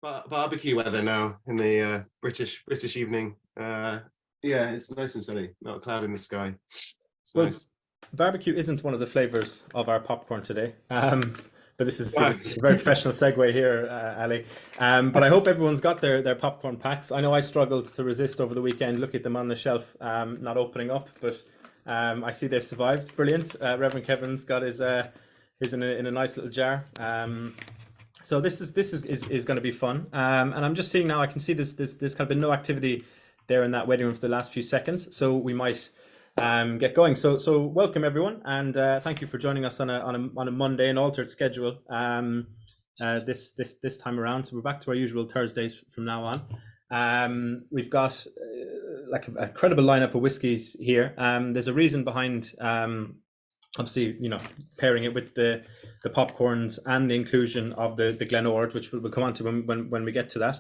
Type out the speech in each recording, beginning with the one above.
Barbecue weather now in the British evening. Yeah, it's nice and sunny, not a cloud in the sky. It's Well, nice. barbecue isn't one of the flavors of our popcorn today. But Wow. this is a very professional segue here, Ali. But I hope everyone's got their popcorn packs. I know I struggled to resist over the weekend, look at them on the shelf, not opening up, but I see they've survived. Brilliant. Reverend Kevin's got his in a nice little jar. So this is going to be fun. And I'm just seeing now, I can see there's kind of been no activity there in that waiting room for the last few seconds. So we might get going. So welcome everyone, and thank you for joining us on a Monday, an altered schedule. This time around. So we're back to our usual Thursdays from now on. We've got like a credible lineup of whiskies here. There's a reason behind obviously, pairing it with the popcorns and the inclusion of the Glen, which we'll come on to when we get to that.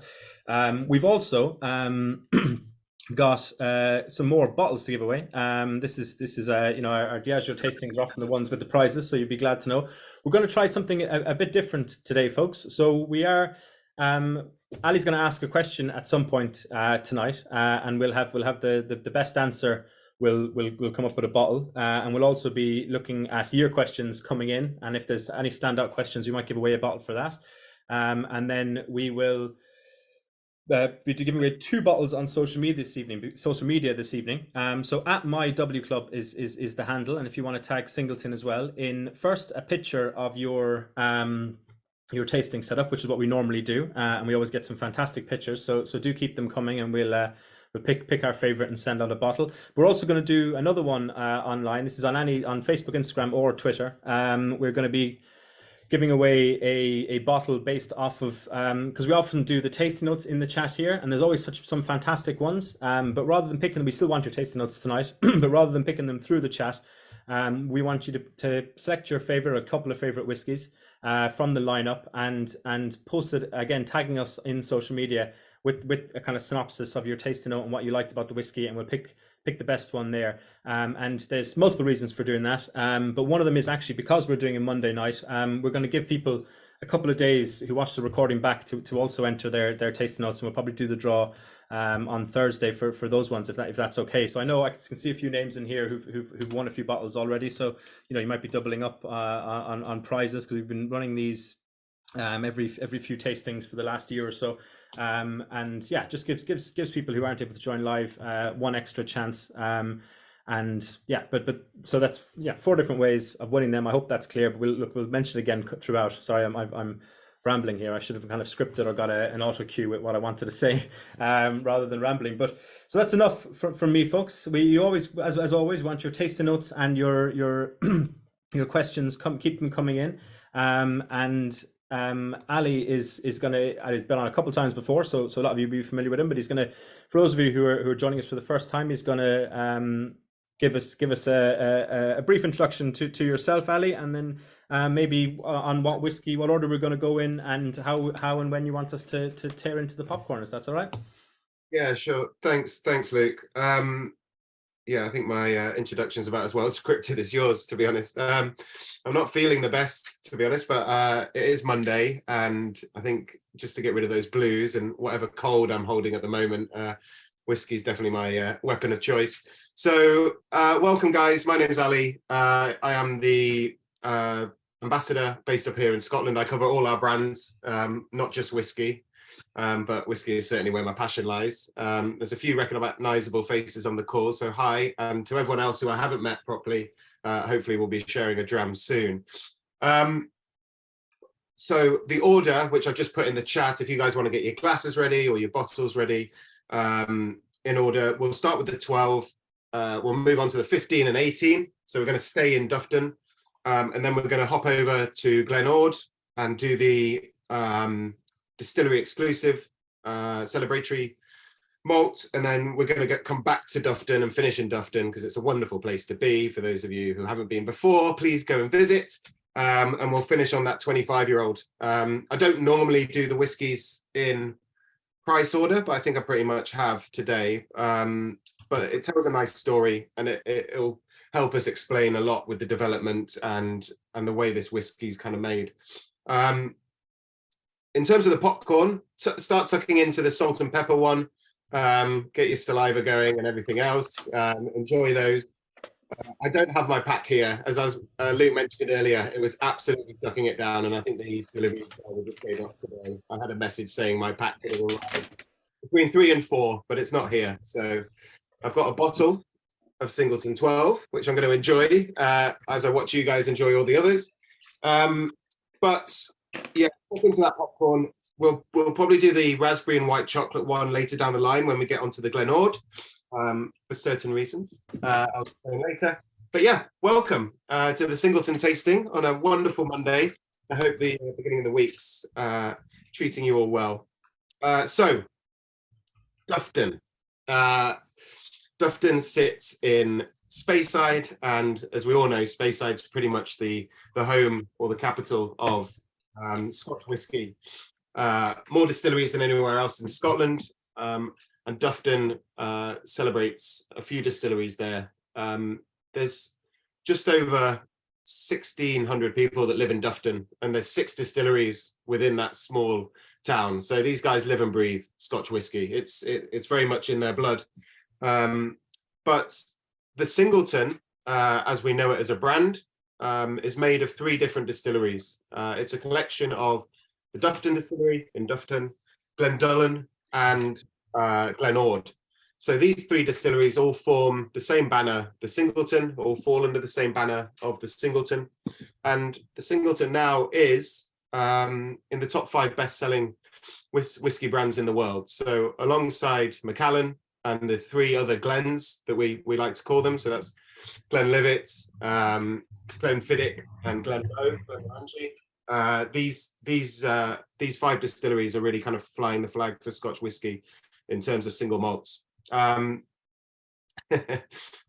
We've also got some more bottles to give away. This is our Diageo tastings are often the ones with the prizes, so you'd be glad to know. We're going to try something a bit different today, folks. So we are Ali's going to ask a question at some point tonight, and we'll have the best answer. We'll come up with a bottle, and we'll also be looking at your questions coming in, and if there's any standout questions, we might give away a bottle for that. And then we will be giving away 2 bottles on social media this evening. So at my W Club is the handle, and if you want to tag Singleton as well, in first a picture of your tasting setup, which is what we normally do, and we always get some fantastic pictures. So do keep them coming, and we'll pick our favorite and send out a bottle. We're also going to do another one online. This is on Facebook, Instagram, or Twitter. We're going to be giving away a bottle based off of because we often do the tasting notes in the chat here, and there's always some fantastic ones. But rather than picking them, we still want your tasting notes tonight. But rather than picking them through the chat, we want you to select your favorite, a couple of favorite whiskies from the lineup, and post it again, tagging us in social media with a kind of synopsis of your tasting note and what you liked about the whiskey, and we'll pick the best one there. And there's multiple reasons for doing that, but one of them is actually because we're doing a Monday night. We're going to give people a couple of days who watch the recording back to also enter their tasting notes, and we'll probably do the draw on Thursday for those ones, if that's okay. So I know I can see a few names in here who've won a few bottles already, so you might be doubling up on prizes, because we've been running these every few tastings for the last year or so. And yeah, just gives people who aren't able to join live one extra chance. And yeah, but so that's 4 different ways of winning them. I hope that's clear, but we'll mention it again throughout. Sorry, I'm rambling here. I should have kind of scripted or got an auto cue with what I wanted to say, rather than rambling. But so that's enough from me, folks. You always, as always, want your tasting notes and your your questions. Keep them coming in. And Ali Ali's been on a couple of times before, so a lot of you will be familiar with him. But he's gonna, for those of you who are joining us for the first time, he's gonna give us a brief introduction to yourself, Ali, and then maybe on what order we're going to go in, and how and when you want us to tear into the popcorn. If that's all right. Yeah, sure. Thanks, Luke. Yeah, I think my introduction is about as well scripted as yours, to be honest. I'm not feeling the best, to be honest, but it is Monday, and I think just to get rid of those blues and whatever cold I'm holding at the moment, whiskey is definitely my weapon of choice. So welcome, guys. My name is Ali. I am the ambassador based up here in Scotland. I cover all our brands, not just whiskey. But whiskey is certainly where my passion lies. There's a few recognizable faces on the call, so hi, and to everyone else who I haven't met properly, hopefully we'll be sharing a dram soon. So the order, which I've just put in the chat, if you guys want to get your glasses ready or your bottles ready, in order, we'll start with the 12, we'll move on to the 15 and 18, so we're going to stay in Dufftown, and then we're going to hop over to Glen and do the Distillery exclusive celebratory malt, and then we're going to come back to Dufftown and finish in Dufftown, because it's a wonderful place to be. For those of you who haven't been before, please go and visit, and we'll finish on that 25-year-old. I don't normally do the whiskies in price order, but I think I pretty much have today. But it tells a nice story, and it'll help us explain a lot with the development and the way this whiskey is kind of made. in terms of the popcorn, start tucking into the salt and pepper one. Get your saliva going and everything else. Enjoy those. I don't have my pack here, as Luke mentioned earlier. It was absolutely tucking it down, and I think the delivery driver just gave up today. I had a message saying my pack could have arrived between 3 and 4, but it's not here. So I've got a bottle of Singleton 12, which I'm going to enjoy as I watch you guys enjoy all the others. But yeah, into that popcorn. We'll probably do the raspberry and white chocolate one later down the line when we get onto the Glen for certain reasons. I'll explain later. But yeah, welcome to the Singleton tasting on a wonderful Monday. I hope the beginning of the week's treating you all well. So, Dufftown. Dufftown sits in Speyside, and as we all know, Speyside's pretty much the home or the capital of Scotch whisky. More distilleries than anywhere else in Scotland, and Dufftown celebrates a few distilleries there. There's just over 1,600 people that live in Dufftown, and there's 6 distilleries within that small town. So these guys live and breathe Scotch whisky. It's very much in their blood. But the Singleton, as we know it as a brand, is made of 3 different distilleries. It's a collection of the Dufftown Distillery in Dufftown, Glendullan, and Glen. So these 3 distilleries all form the same banner, the Singleton, all fall under the same banner of the Singleton. And the Singleton now is in the top 5 best-selling whiskey brands in the world. So alongside Macallan and the 3 other Glens that we like to call them, so that's Glenlivet, Glenfiddich, and Glenbow, these 5 distilleries are really kind of flying the flag for Scotch whisky in terms of single malts. But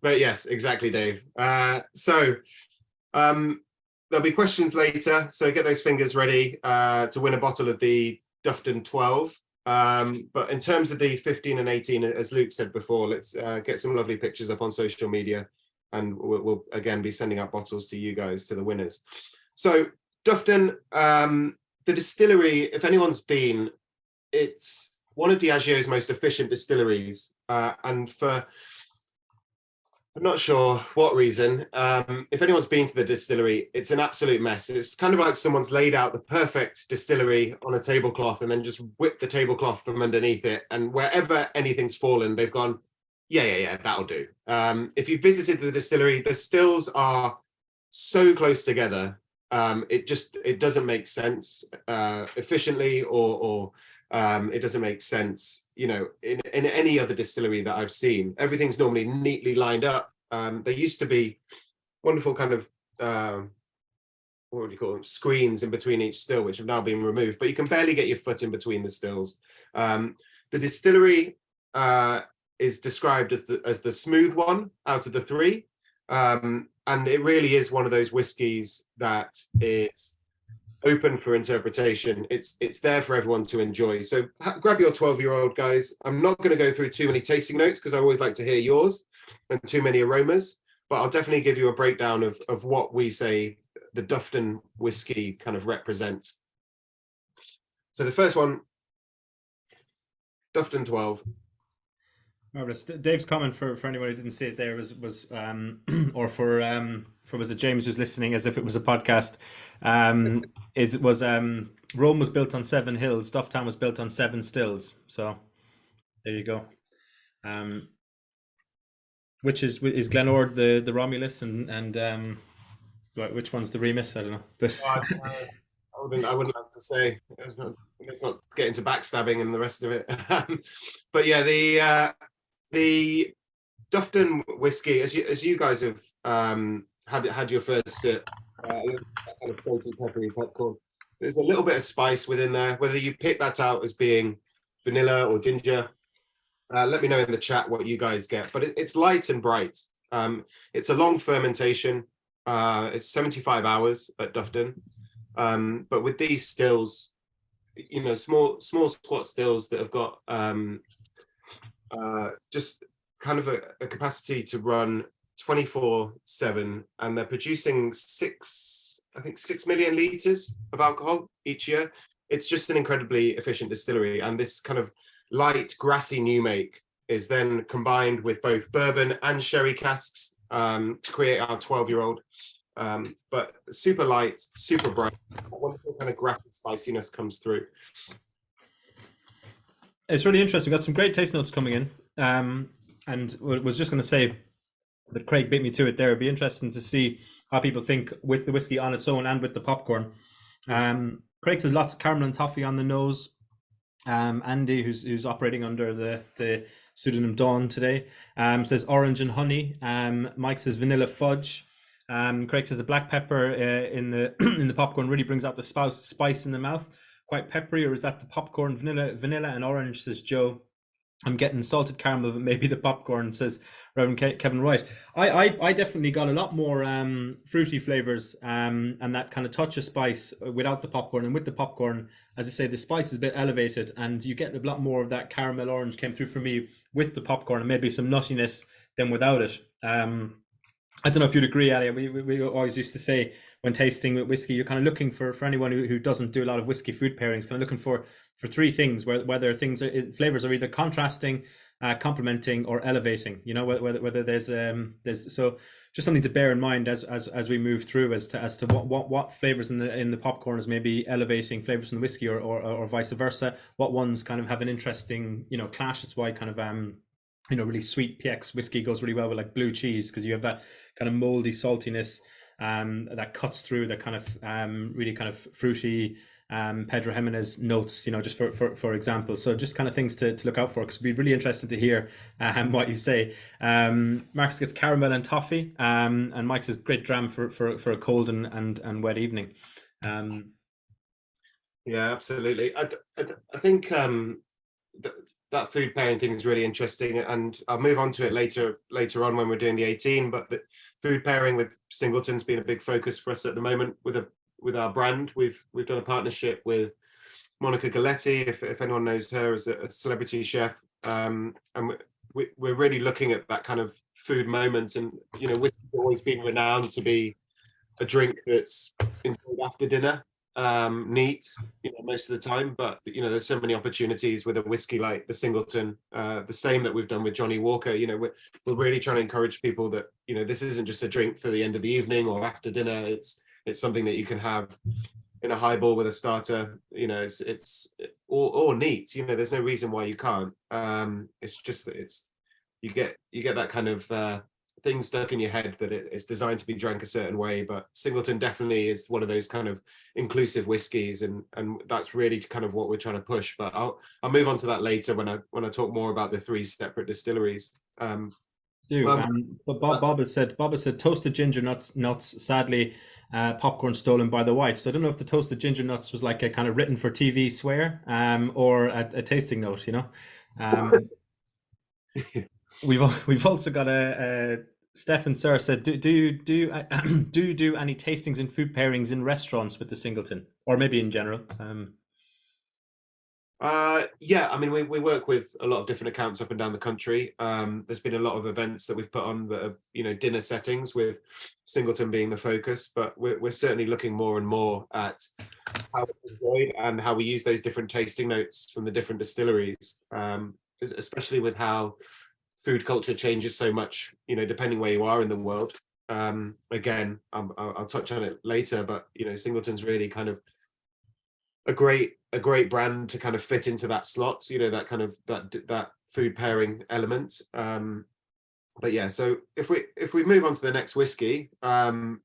yes, exactly, Dave. So there'll be questions later, so get those fingers ready to win a bottle of the Dufftown 12. But in terms of the 15 and 18, as Luke said before, let's get some lovely pictures up on social media, and we'll again be sending out bottles to you guys, to the winners. So Dufftown, the distillery, if anyone's been, it's one of Diageo's most efficient distilleries, and for I'm not sure what reason, if anyone's been to the distillery, it's an absolute mess. It's kind of like someone's laid out the perfect distillery on a tablecloth and then just whipped the tablecloth from underneath it, and wherever anything's fallen, they've gone, yeah, that'll do. If you visited the distillery, the stills are so close together. It doesn't make sense efficiently, or it doesn't make sense, in any other distillery that I've seen. Everything's normally neatly lined up. There used to be wonderful kind of what would you call them, screens in between each still, which have now been removed, but you can barely get your foot in between the stills. The distillery is described as the smooth one out of the 3. And it really is one of those whiskies that is open for interpretation. It's there for everyone to enjoy. So grab your 12-year-old, guys. I'm not going to go through too many tasting notes because I always like to hear yours, and too many aromas, but I'll definitely give you a breakdown of what we say the Dufftown whiskey kind of represents. So the first one, Dufftown 12. Marvelous. Dave's comment for anyone who didn't see it there was or for was it James who's listening as if it was a podcast, Rome was built on 7 hills, Dufftown was built on 7 stills. So there you go. Which is Glenord the Romulus and which one's the Remus? I don't know. But I wouldn't have to say. Let's not get into backstabbing and the rest of it. But yeah, the Dufftown whiskey, as you guys have had your first sip, kind of salty, peppery popcorn. There's a little bit of spice within there. Whether you pick that out as being vanilla or ginger, let me know in the chat what you guys get. But it's light and bright. It's a long fermentation. It's 75 hours at Dufftown. But with these stills, small squat stills that have got just kind of a capacity to run 24/7, and they're producing 6 million liters of alcohol each year. it's just an incredibly efficient distillery. And this kind of light, grassy new make is then combined with both bourbon and sherry casks to create our 12-year-old. But super light, super bright, wonderful kind of grassy spiciness comes through. It's really interesting. We've got some great taste notes coming in. And was just going to say that Craig beat me to it there. It'd be interesting to see how people think with the whiskey on its own and with the popcorn. Craig says lots of caramel and toffee on the nose. Andy, who's operating under the pseudonym Dawn today, says orange and honey. Mike says vanilla fudge. Craig says the black pepper in the in the popcorn really brings out the spice in the mouth. Quite peppery, or is that the popcorn? Vanilla and orange, says Joe. I'm getting salted caramel, but maybe the popcorn, says Reverend Kevin Wright. I definitely got a lot more fruity flavors and that kind of touch of spice without the popcorn. And with the popcorn, as I say, the spice is a bit elevated, and you get a lot more of that caramel orange came through for me with the popcorn, and maybe some nuttiness than without it. I don't know if you'd agree, Ali. We always used to say when tasting with whiskey, you're kind of looking for anyone who doesn't do a lot of whiskey food pairings, kind of looking for three things, whether flavors are either contrasting, complementing, or elevating. You know, whether there's so just something to bear in mind as we move through as to what flavors in the popcorn is maybe elevating flavors in the whiskey, or vice versa. What ones kind of have an interesting clash. It's why kind of really sweet PX whiskey goes really well with like blue cheese, because you have that kind of moldy saltiness that cuts through the kind of really kind of fruity Pedro Jimenez notes, just for example. So just kind of things to look out for, because it'd be really interesting to hear what you say. Marcus gets caramel and toffee, and Mike says great dram for a cold and wet evening. Yeah, absolutely. I think that food pairing thing is really interesting, and I'll move on to it later on when we're doing the 18. But the food pairing with Singleton's been a big focus for us at the moment with our brand. We've done a partnership with Monica Galletti, if anyone knows her, as a celebrity chef, and we're really looking at that kind of food moment. And whiskey's always been renowned to be a drink that's enjoyed after dinner. Neat, most of the time, but there's so many opportunities with a whiskey like the Singleton, the same that we've done with Johnny Walker. We're really trying to encourage people that this isn't just a drink for the end of the evening or after dinner. It's something that you can have in a highball with a starter. It's or neat. There's no reason why you can't. It's just that you get that kind of thing stuck in your head that it's designed to be drank a certain way. But Singleton definitely is one of those kind of inclusive whiskies, and that's really kind of what we're trying to push. But I'll move on to that later when I talk more about the three separate distilleries. But Bob has said toasted ginger nuts. Sadly, popcorn stolen by the wife. So I don't know if the toasted ginger nuts was like a kind of written for TV swear, or a tasting note. We've also got a Steph and Sarah said, do you do any tastings and food pairings in restaurants with the Singleton, or maybe in general? Yeah, I mean, we work with a lot of different accounts up and down the country. There's been a lot of events that we've put on that are dinner settings, with Singleton being the focus, but we're certainly looking more and more at how it's enjoyed and how we use those different tasting notes from the different distilleries, especially with how food culture changes so much, depending where you are in the world. Again, I'll touch on it later, but Singleton's really kind of a great brand to kind of fit into that slot, that kind of that food pairing element. But yeah, so if we move on to the next whiskey, well,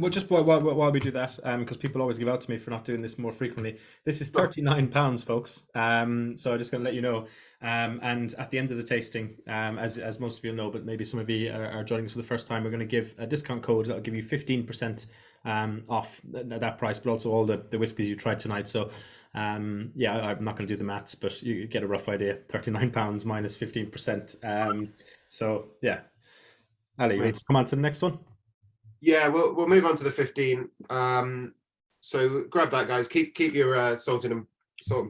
just while we do that, because people always give out to me for not doing this more frequently. This is £39, folks. So I'm just going to let you know. And at the end of the tasting, as most of you know, but maybe some of you are joining us for the first time, we're going to give a discount code that'll give you 15% off that price, but also all the whiskies you tried tonight. So I'm not going to do the maths, but you get a rough idea. £39 minus 15%. So yeah, Ali, you want to come on to the next one? Yeah, we'll move on to the 15. So grab that, guys. Keep your salt and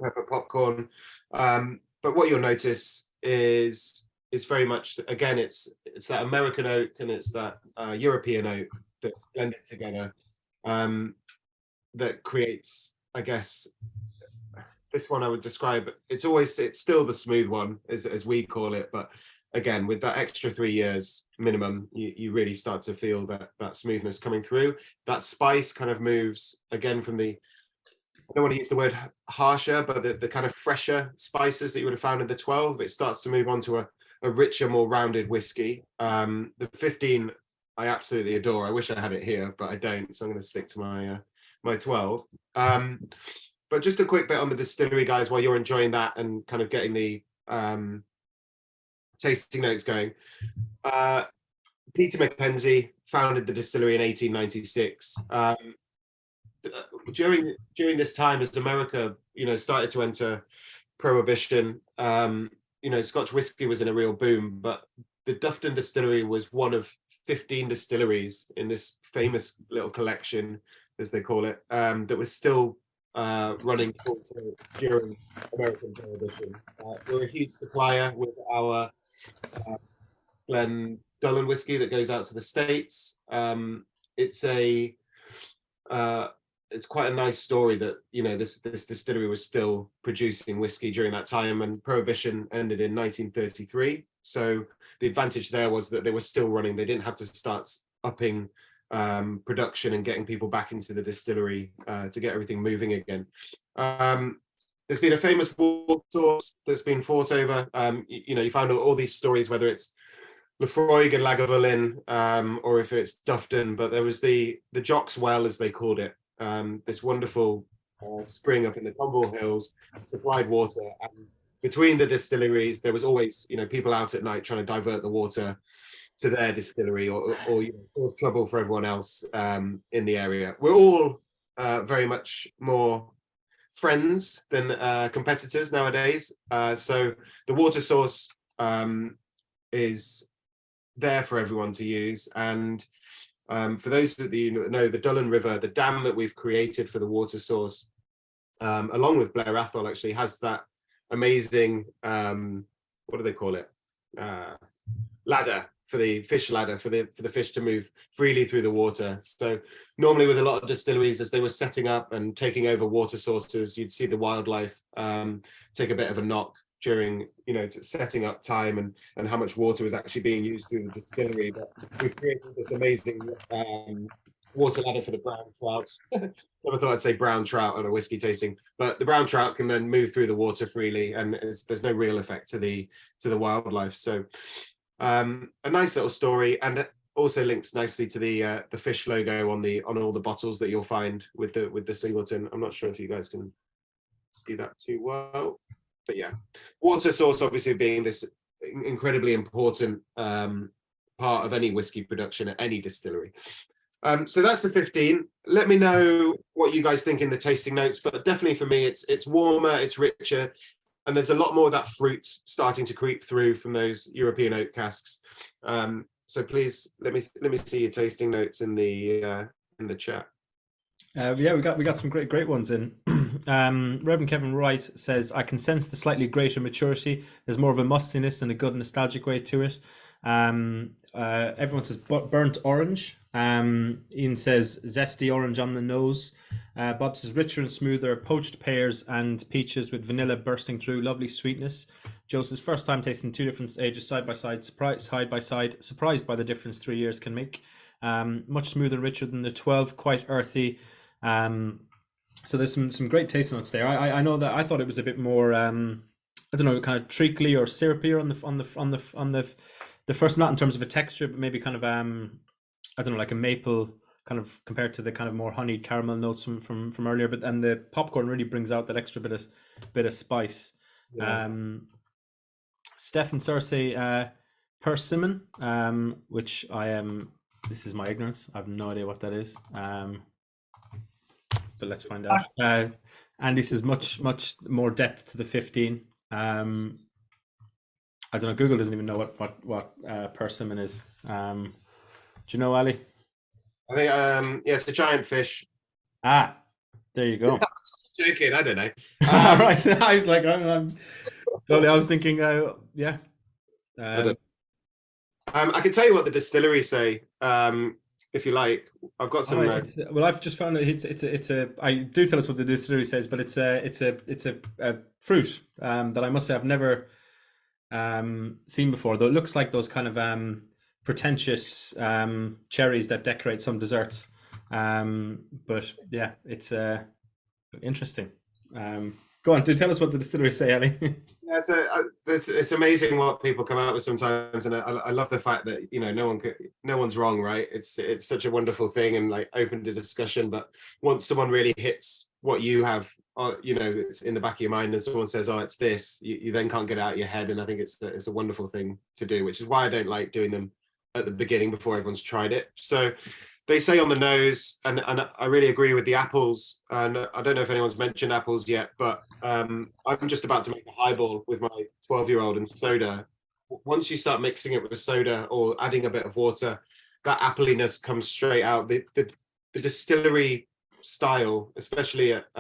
pepper popcorn. But what you'll notice is very much, again, it's that American oak and it's that European oak that's blended together, that creates I guess this one I would describe, it's still the smooth one as we call it, but again, with that extra 3 years minimum, you really start to feel that smoothness coming through. That spice kind of moves again from the, I don't want to use the word harsher, but the kind of fresher spices that you would have found in the 12. It starts to move on to a richer, more rounded whiskey. The 15 I absolutely adore. I wish I had it here, but I don't, so I'm going to stick to my 12. But just a quick bit on the distillery, guys, while you're enjoying that and kind of getting the tasting notes going. Peter Mackenzie founded the distillery in 1896. During this time, as America, started to enter prohibition, Scotch whiskey was in a real boom, but the Dufftown distillery was one of 15 distilleries in this famous little collection, as they call it, that was still running full tilt during American prohibition. We're a huge supplier with our Glen whiskey that goes out to the States. It's quite a nice story that this distillery was still producing whiskey during that time, and prohibition ended in 1933. So the advantage there was that they were still running. They didn't have to start upping production and getting people back into the distillery to get everything moving again. There's been a famous war source that's been fought over. You found all these stories, whether it's Lefroy and Lagavulin, or if it's Dufftown, but there was the Jock's Well, as they called it, this wonderful spring up in the Conville Hills, supplied water, and between the distilleries there was always people out at night trying to divert the water to their distillery or cause trouble for everyone else in the area. We're all very much more friends than competitors nowadays, so the water source is there for everyone to use. And for those that know, the Dullin River, the dam that we've created for the water source, along with Blair Athol, actually has that amazing, what do they call it? Ladder, for the fish ladder, for the fish to move freely through the water. So normally with a lot of distilleries, as they were setting up and taking over water sources, you'd see the wildlife take a bit of a knock during setting up time and how much water was actually being used through the distillery. But we've created this amazing water ladder for the brown trout. Never thought I'd say brown trout on a whiskey tasting, but the brown trout can then move through the water freely, and there's no real effect to the wildlife. So a nice little story, and it also links nicely to the fish logo on all the bottles that you'll find with the Singleton. I'm not sure if you guys can see that too well, but yeah, water source obviously being this incredibly important part of any whiskey production at any distillery. So that's the 15. Let me know what you guys think in the tasting notes, but definitely for me, it's warmer, it's richer, and there's a lot more of that fruit starting to creep through from those European oak casks. So please let me see your tasting notes in the chat. Yeah, we got some great ones in. Reverend Kevin Wright says, I can sense the slightly greater maturity. There's more of a mustiness and a good nostalgic way to it. Everyone says burnt orange. Ian says zesty orange on the nose. Bob says richer and smoother, poached pears and peaches with vanilla bursting through, lovely sweetness. Joe says first time tasting two different ages side by side, surprised by the difference 3 years can make. Much smoother and richer than the 12, quite earthy. So there's some great taste notes there. I know that I thought it was a bit more I don't know, kind of treacly or syrupy on the first, not in terms of a texture, but maybe kind of I don't know, like a maple kind of compared to the kind of more honeyed caramel notes from earlier. But and the popcorn really brings out that extra bit of spice. Yeah. Steph and Cersei persimmon, which I am. This is my ignorance. I have no idea what that is. But let's find out. Andy says much more depth to the 15. I don't know. Google doesn't even know what persimmon is. Do you know, Ali? I think yeah, it's a giant fish. Ah, there you go. Joking, I don't know. Right, I was like, I was thinking, yeah. I can tell you what the distillery say. if you like. I've got Oh, some. well, I've just found that it's a. I do tell us what the distillery says, but it's a fruit that I must say I've never seen before. Though it looks like those kind of pretentious cherries that decorate some desserts. But yeah, it's interesting. Go on, do tell us what the distillery say, Ali. Yeah, so it's amazing what people come out with sometimes, and I love the fact that no one's wrong, right? It's such a wonderful thing, and like open to discussion. But once someone really hits what you have, it's in the back of your mind, and someone says, "Oh, it's this," you then can't get it out of your head, and I think it's a wonderful thing to do, which is why I don't like doing them at the beginning before everyone's tried it. So they say on the nose, and I really agree with the apples. And I don't know if anyone's mentioned apples yet, but I'm just about to make a highball with my 12-year-old and soda. Once you start mixing it with soda or adding a bit of water, that appliness comes straight out. The distillery style, especially at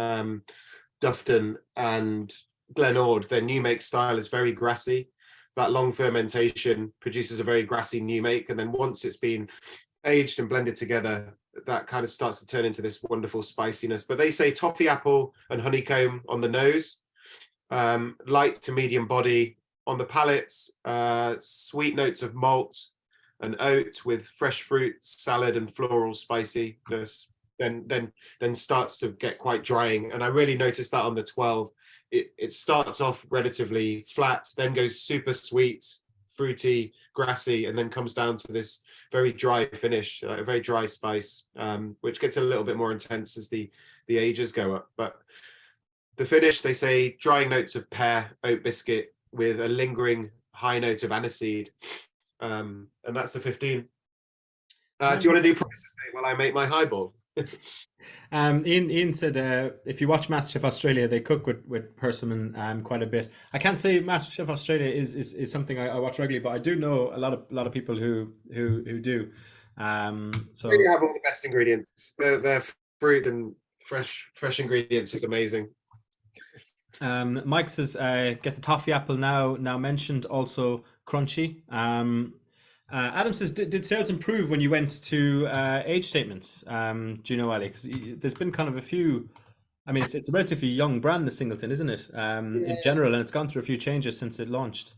Dufftown and Glen, their new make style is very grassy. That long fermentation produces a very grassy new make, and then once it's been aged and blended together, that kind of starts to turn into this wonderful spiciness. But they say toffee apple and honeycomb on the nose, light to medium body on the palates, sweet notes of malt and oat with fresh fruit, salad and floral spiciness. Then starts to get quite drying, and I really noticed that on the 12. It starts off relatively flat, then goes super sweet, fruity, grassy, and then comes down to this very dry finish, a very dry spice, which gets a little bit more intense as the ages go up. But the finish, they say, drying notes of pear, oat biscuit with a lingering high note of aniseed, and that's the 15. Do you want to do prices, mate, while I make my highball? Ian said if you watch MasterChef Australia, they cook with persimmon quite a bit. I can't say MasterChef Australia is something I watch regularly, but I do know a lot of people who do. So They have all the best ingredients. Their fruit and fresh ingredients is amazing. Mike says get the toffee apple now mentioned, also crunchy. Adam says, did sales improve when you went to age statements? Do you know, Ali? Because there's been kind of a few. I mean, it's a relatively young brand, the Singleton, isn't it? In general, and it's gone through a few changes since it launched.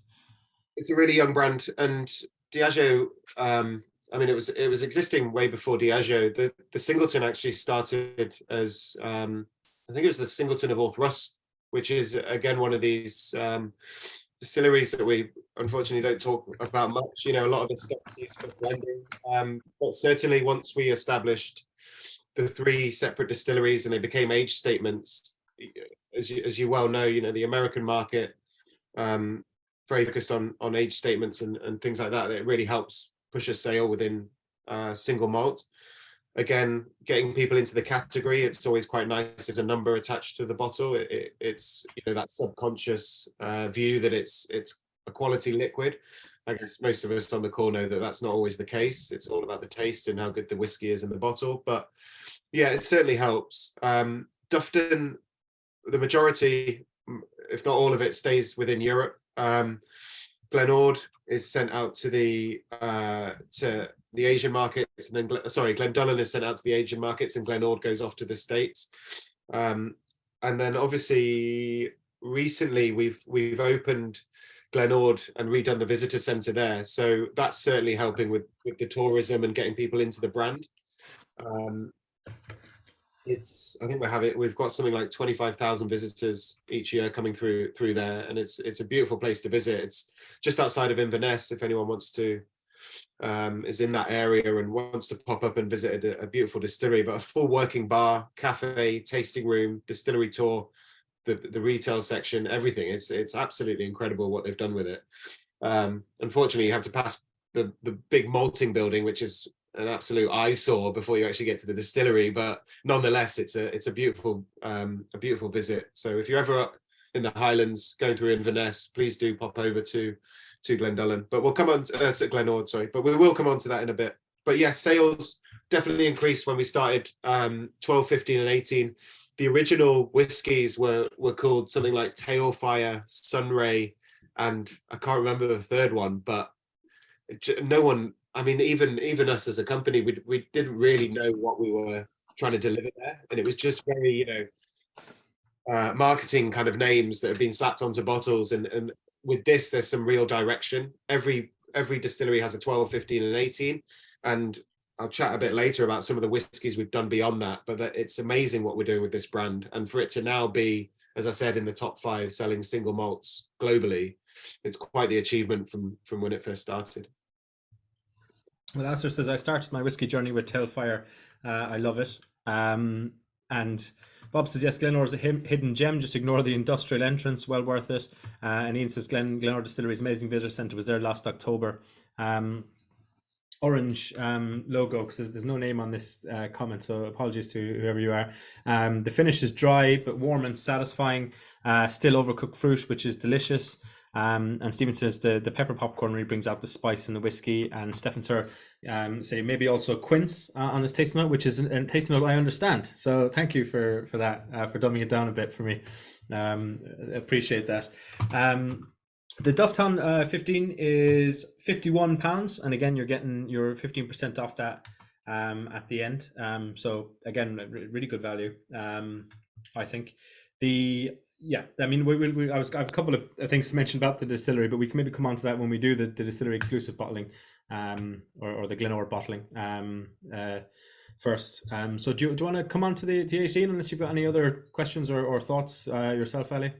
It's a really young brand, and Diageo. I mean, it was existing way before Diageo. The Singleton actually started as I think it was the Singleton of Orthrust, which is again one of these distilleries that we unfortunately don't talk about much. A lot of the stuff is used for blending, but certainly once we established the 3 separate distilleries and they became age statements, as you well know, the American market, very focused on age statements and things like that. It really helps push a sale within single malt. Again, getting people into the category, it's always quite nice. There's a number attached to the bottle. It's that subconscious view that it's a quality liquid. I guess most of us on the call know that that's not always the case. It's all about the taste and how good the whiskey is in the bottle. But yeah, it certainly helps. Dufftown, the majority, if not all of it, stays within Europe. Glen is sent out to the Asian markets, and then Glendullan is sent out to the Asian markets, and Glen goes off to the States. And then obviously recently we've opened Glen and redone the visitor centre there, so that's certainly helping with the tourism and getting people into the brand. I think we've got something like 25,000 visitors each year coming through there, and it's a beautiful place to visit. It's just outside of Inverness, if anyone wants to is in that area and wants to pop up and visit a beautiful distillery. But a full working bar, cafe, tasting room, distillery tour, the retail section, everything. It's absolutely incredible what they've done with it. Unfortunately, you have to pass the big malting building, which is an absolute eyesore before you actually get to the distillery, but nonetheless it's a beautiful visit. So if you're ever up in the Highlands going through Inverness, please do pop over to Glendullan. But we'll come on to Glen, sorry, but we will come on to that in a bit. But yes, sales definitely increased when we started 12, 15 and 18. The original whiskies were called something like Tailfire, Sunray, and I can't remember the third one, but no one I mean, even us as a company, we didn't really know what we were trying to deliver there, and it was just very, marketing kind of names that have been slapped onto bottles. And with this, there's some real direction. Every distillery has a 12, 15, and 18, and I'll chat a bit later about some of the whiskies we've done beyond that. But it's amazing what we're doing with this brand, and for it to now be, as I said, in the top 5 selling single malts globally, it's quite the achievement from when it first started. Well, Alistair says, I started my whiskey journey with Tailfire. I love it. And Bob says, yes, Glenore is a hidden gem. Just ignore the industrial entrance. Well worth it. And Ian says, Glenore Distillery's amazing visitor centre was there last October. Orange logo, because there's no name on this comment, so apologies to whoever you are. The finish is dry but warm and satisfying. Still overcooked fruit, which is delicious. And Stephen says the pepper popcorn really brings out the spice in the whiskey. And Stefan Sir say maybe also quince on this tasting note, which is a tasting note I understand. So thank you for that, for dumbing it down a bit for me. Appreciate that. The Dufftown 15 is £51, and again, you're getting your 15% off that at the end. So again, really good value, I think. I mean, I have a couple of things to mention about the distillery, but we can maybe come on to that when we do the distillery exclusive bottling, or the Glenore bottling first. So do you want to come on to the 18, unless you've got any other questions or thoughts yourself, Ali?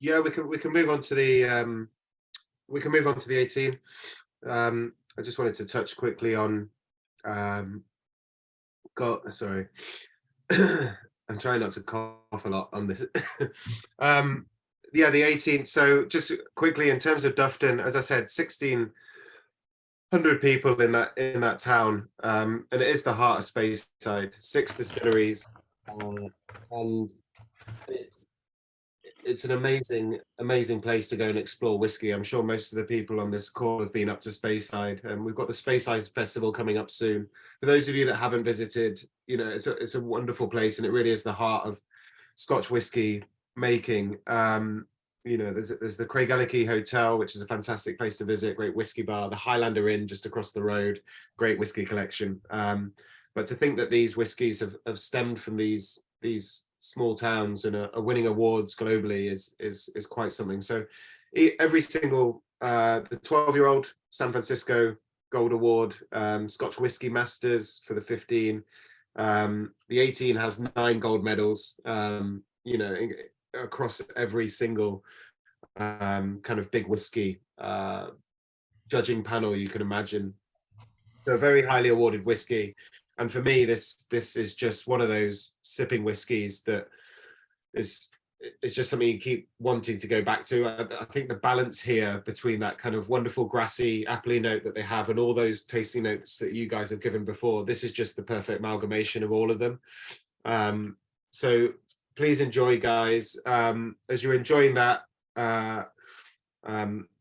Yeah, we can move on to the 18. I just wanted to touch quickly on sorry. I'm trying not to cough a lot on this. The 18. So just quickly, in terms of Dufftown, as I said, 1,600 people in that town, and it is the heart of Speyside. 6 distilleries, and it's an amazing place to go and explore whiskey. I'm sure most of the people on this call have been up to Speyside, and we've got the Speyside Festival coming up soon. For those of you that haven't visited, it's a wonderful place, and it really is the heart of Scotch whiskey making. There's the Craigellachie Hotel, which is a fantastic place to visit, great whiskey bar, the Highlander Inn just across the road, great whiskey collection. But to think that these whiskies have stemmed from these small towns and are winning awards globally is quite something. So every single the 12-year-old San Francisco Gold Award, Scotch Whisky Masters for the 15, the 18 has 9 gold medals, across every single kind of big whiskey judging panel you can imagine. So very highly awarded whiskey. And for me, this is just one of those sipping whiskies that is just something you keep wanting to go back to. I think the balance here between that kind of wonderful grassy, appley note that they have and all those tasting notes that you guys have given before, this is just the perfect amalgamation of all of them. So please enjoy, guys. As you're enjoying that,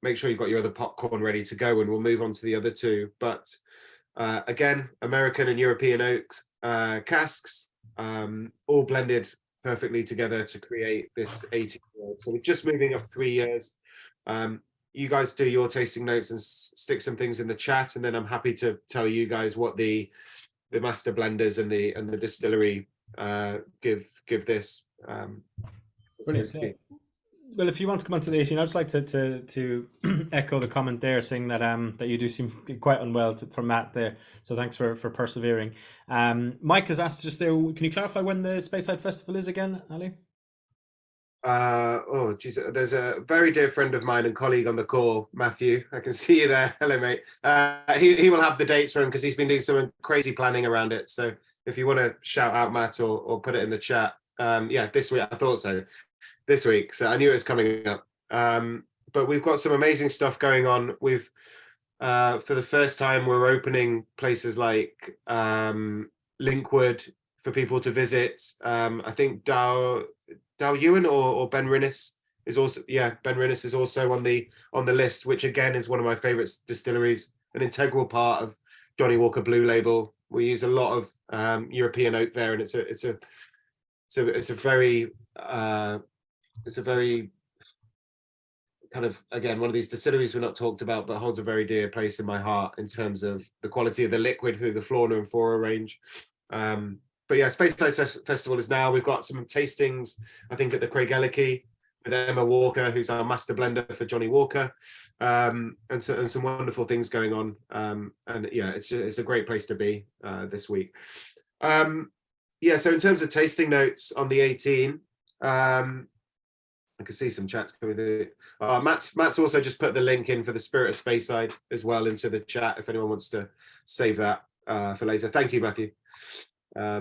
make sure you've got your other popcorn ready to go, and we'll move on to the other 2. But again, American and European oaks casks, all blended perfectly together to create this 18-year-old. So we're just moving up 3 years. You guys do your tasting notes and stick some things in the chat, and then I'm happy to tell you guys what the master blenders and the distillery give this. Brilliant. Well, if you want to come on to the 18, I'd just like to echo the comment there, saying that that you do seem quite unwell from Matt there. So thanks for persevering. Mike has asked just there, can you clarify when the Speyside Festival is again, Ali? Oh, geez, there's a very dear friend of mine and colleague on the call, Matthew. I can see you there. Hello, mate. He will have the dates for him because he's been doing some crazy planning around it. So if you want to shout out Matt or put it in the chat, this week, I thought so. This week, so I knew it was coming up. But we've got some amazing stuff going on. We've for the first time we're opening places like Linkwood for people to visit. I think Dow Ewan or Ben Rinnis is also Ben Rinnis is also on the list, which again is one of my favorite distilleries, an integral part of Johnny Walker Blue Label. We use a lot of European oak there, and it's a very kind of, again, one of these distilleries we're not talked about, but holds a very dear place in my heart in terms of the quality of the liquid through the Florna and Fora range. But yeah, Space Ice Festival is now. We've got some tastings, I think, at the Craig Ellicky with Emma Walker, who's our master blender for Johnny Walker, and some wonderful things going on. And yeah, it's a great place to be this week. Yeah, so in terms of tasting notes on the 18, I can see some chats coming through. Matt's also just put the link in for the Spirit of Speyside as well into the chat if anyone wants to save that for later. Thank you, Matthew. Yeah,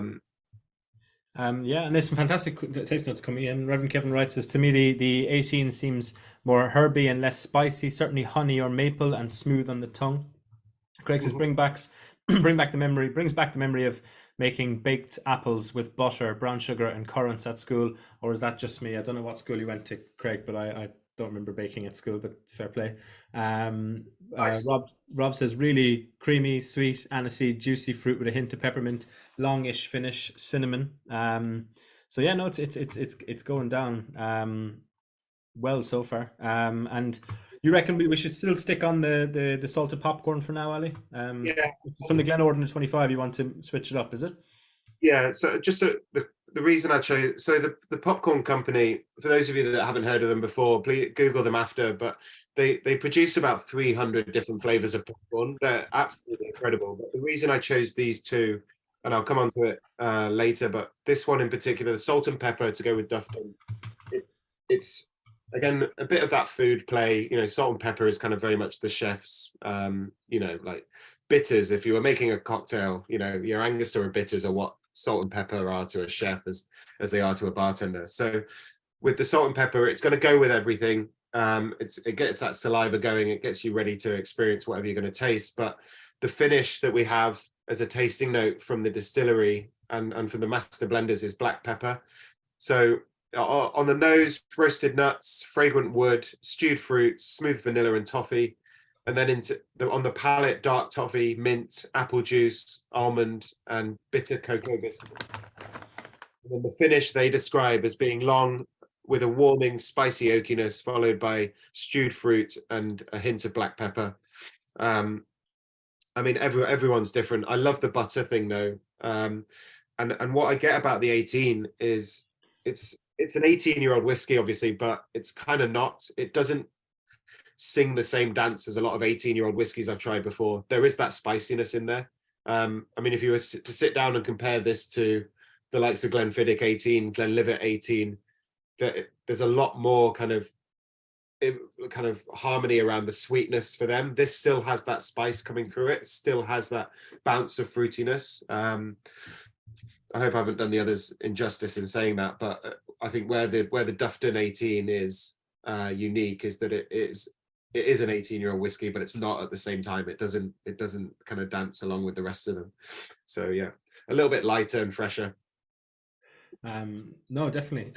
and there's some fantastic taste notes coming in. Reverend Kevin writes this, to me the 18 seems more herby and less spicy, certainly honey or maple and smooth on the tongue. Craig says brings back the memory of making baked apples with butter, brown sugar and currants at school. Or is that just me? I don't know what school you went to, Craig, but I don't remember baking at school, but fair play. Nice. Rob says really creamy, sweet, aniseed, juicy fruit with a hint of peppermint, longish finish, cinnamon. So yeah, no, it's going down well so far. And you reckon we should still stick on the salted popcorn for now, Ali? Yeah. From the Glen Ordner 25, you want to switch it up, is it? Yeah, so just the reason I chose, so the popcorn company, for those of you that haven't heard of them before, please Google them after, but they produce about 300 different flavors of popcorn. They're absolutely incredible. But the reason I chose these two, and I'll come on to it later, but this one in particular, the salt and pepper to go with Dufftown, it's again a bit of that food play. You know, salt and pepper is kind of very much the chef's, you know, like bitters. If you were making a cocktail, you know, your Angostura bitters are what salt and pepper are to a chef as they are to a bartender. So with the salt and pepper, it's going to go with everything. It gets that saliva going, it gets you ready to experience whatever you're going to taste. But the finish that we have as a tasting note from the distillery and from the master blenders is black pepper. So on the nose, roasted nuts, fragrant wood, stewed fruits, smooth vanilla and toffee. And then on the palate, dark toffee, mint, apple juice, almond, and bitter cocoa biscuit. And then the finish they describe as being long with a warming, spicy oakiness, followed by stewed fruit and a hint of black pepper. I mean, everyone's different. I love the butter thing though. And what I get about the 18 is it's an 18-year-old whiskey, obviously, but it's kind of not. It doesn't sing the same dance as a lot of 18-year-old whiskies I've tried before. There is that spiciness in there. I mean, if you were to sit down and compare this to the likes of Glenfiddich 18, Glenlivet 18, there's a lot more kind of harmony around the sweetness for them. This still has that spice coming through it, still has that bounce of fruitiness. I hope I haven't done the others injustice in saying that, but I think where the Dufftown 18 is unique is that it is an 18-year-old whiskey, but it's not at the same time. It doesn't kind of dance along with the rest of them. So yeah, a little bit lighter and fresher. No, definitely.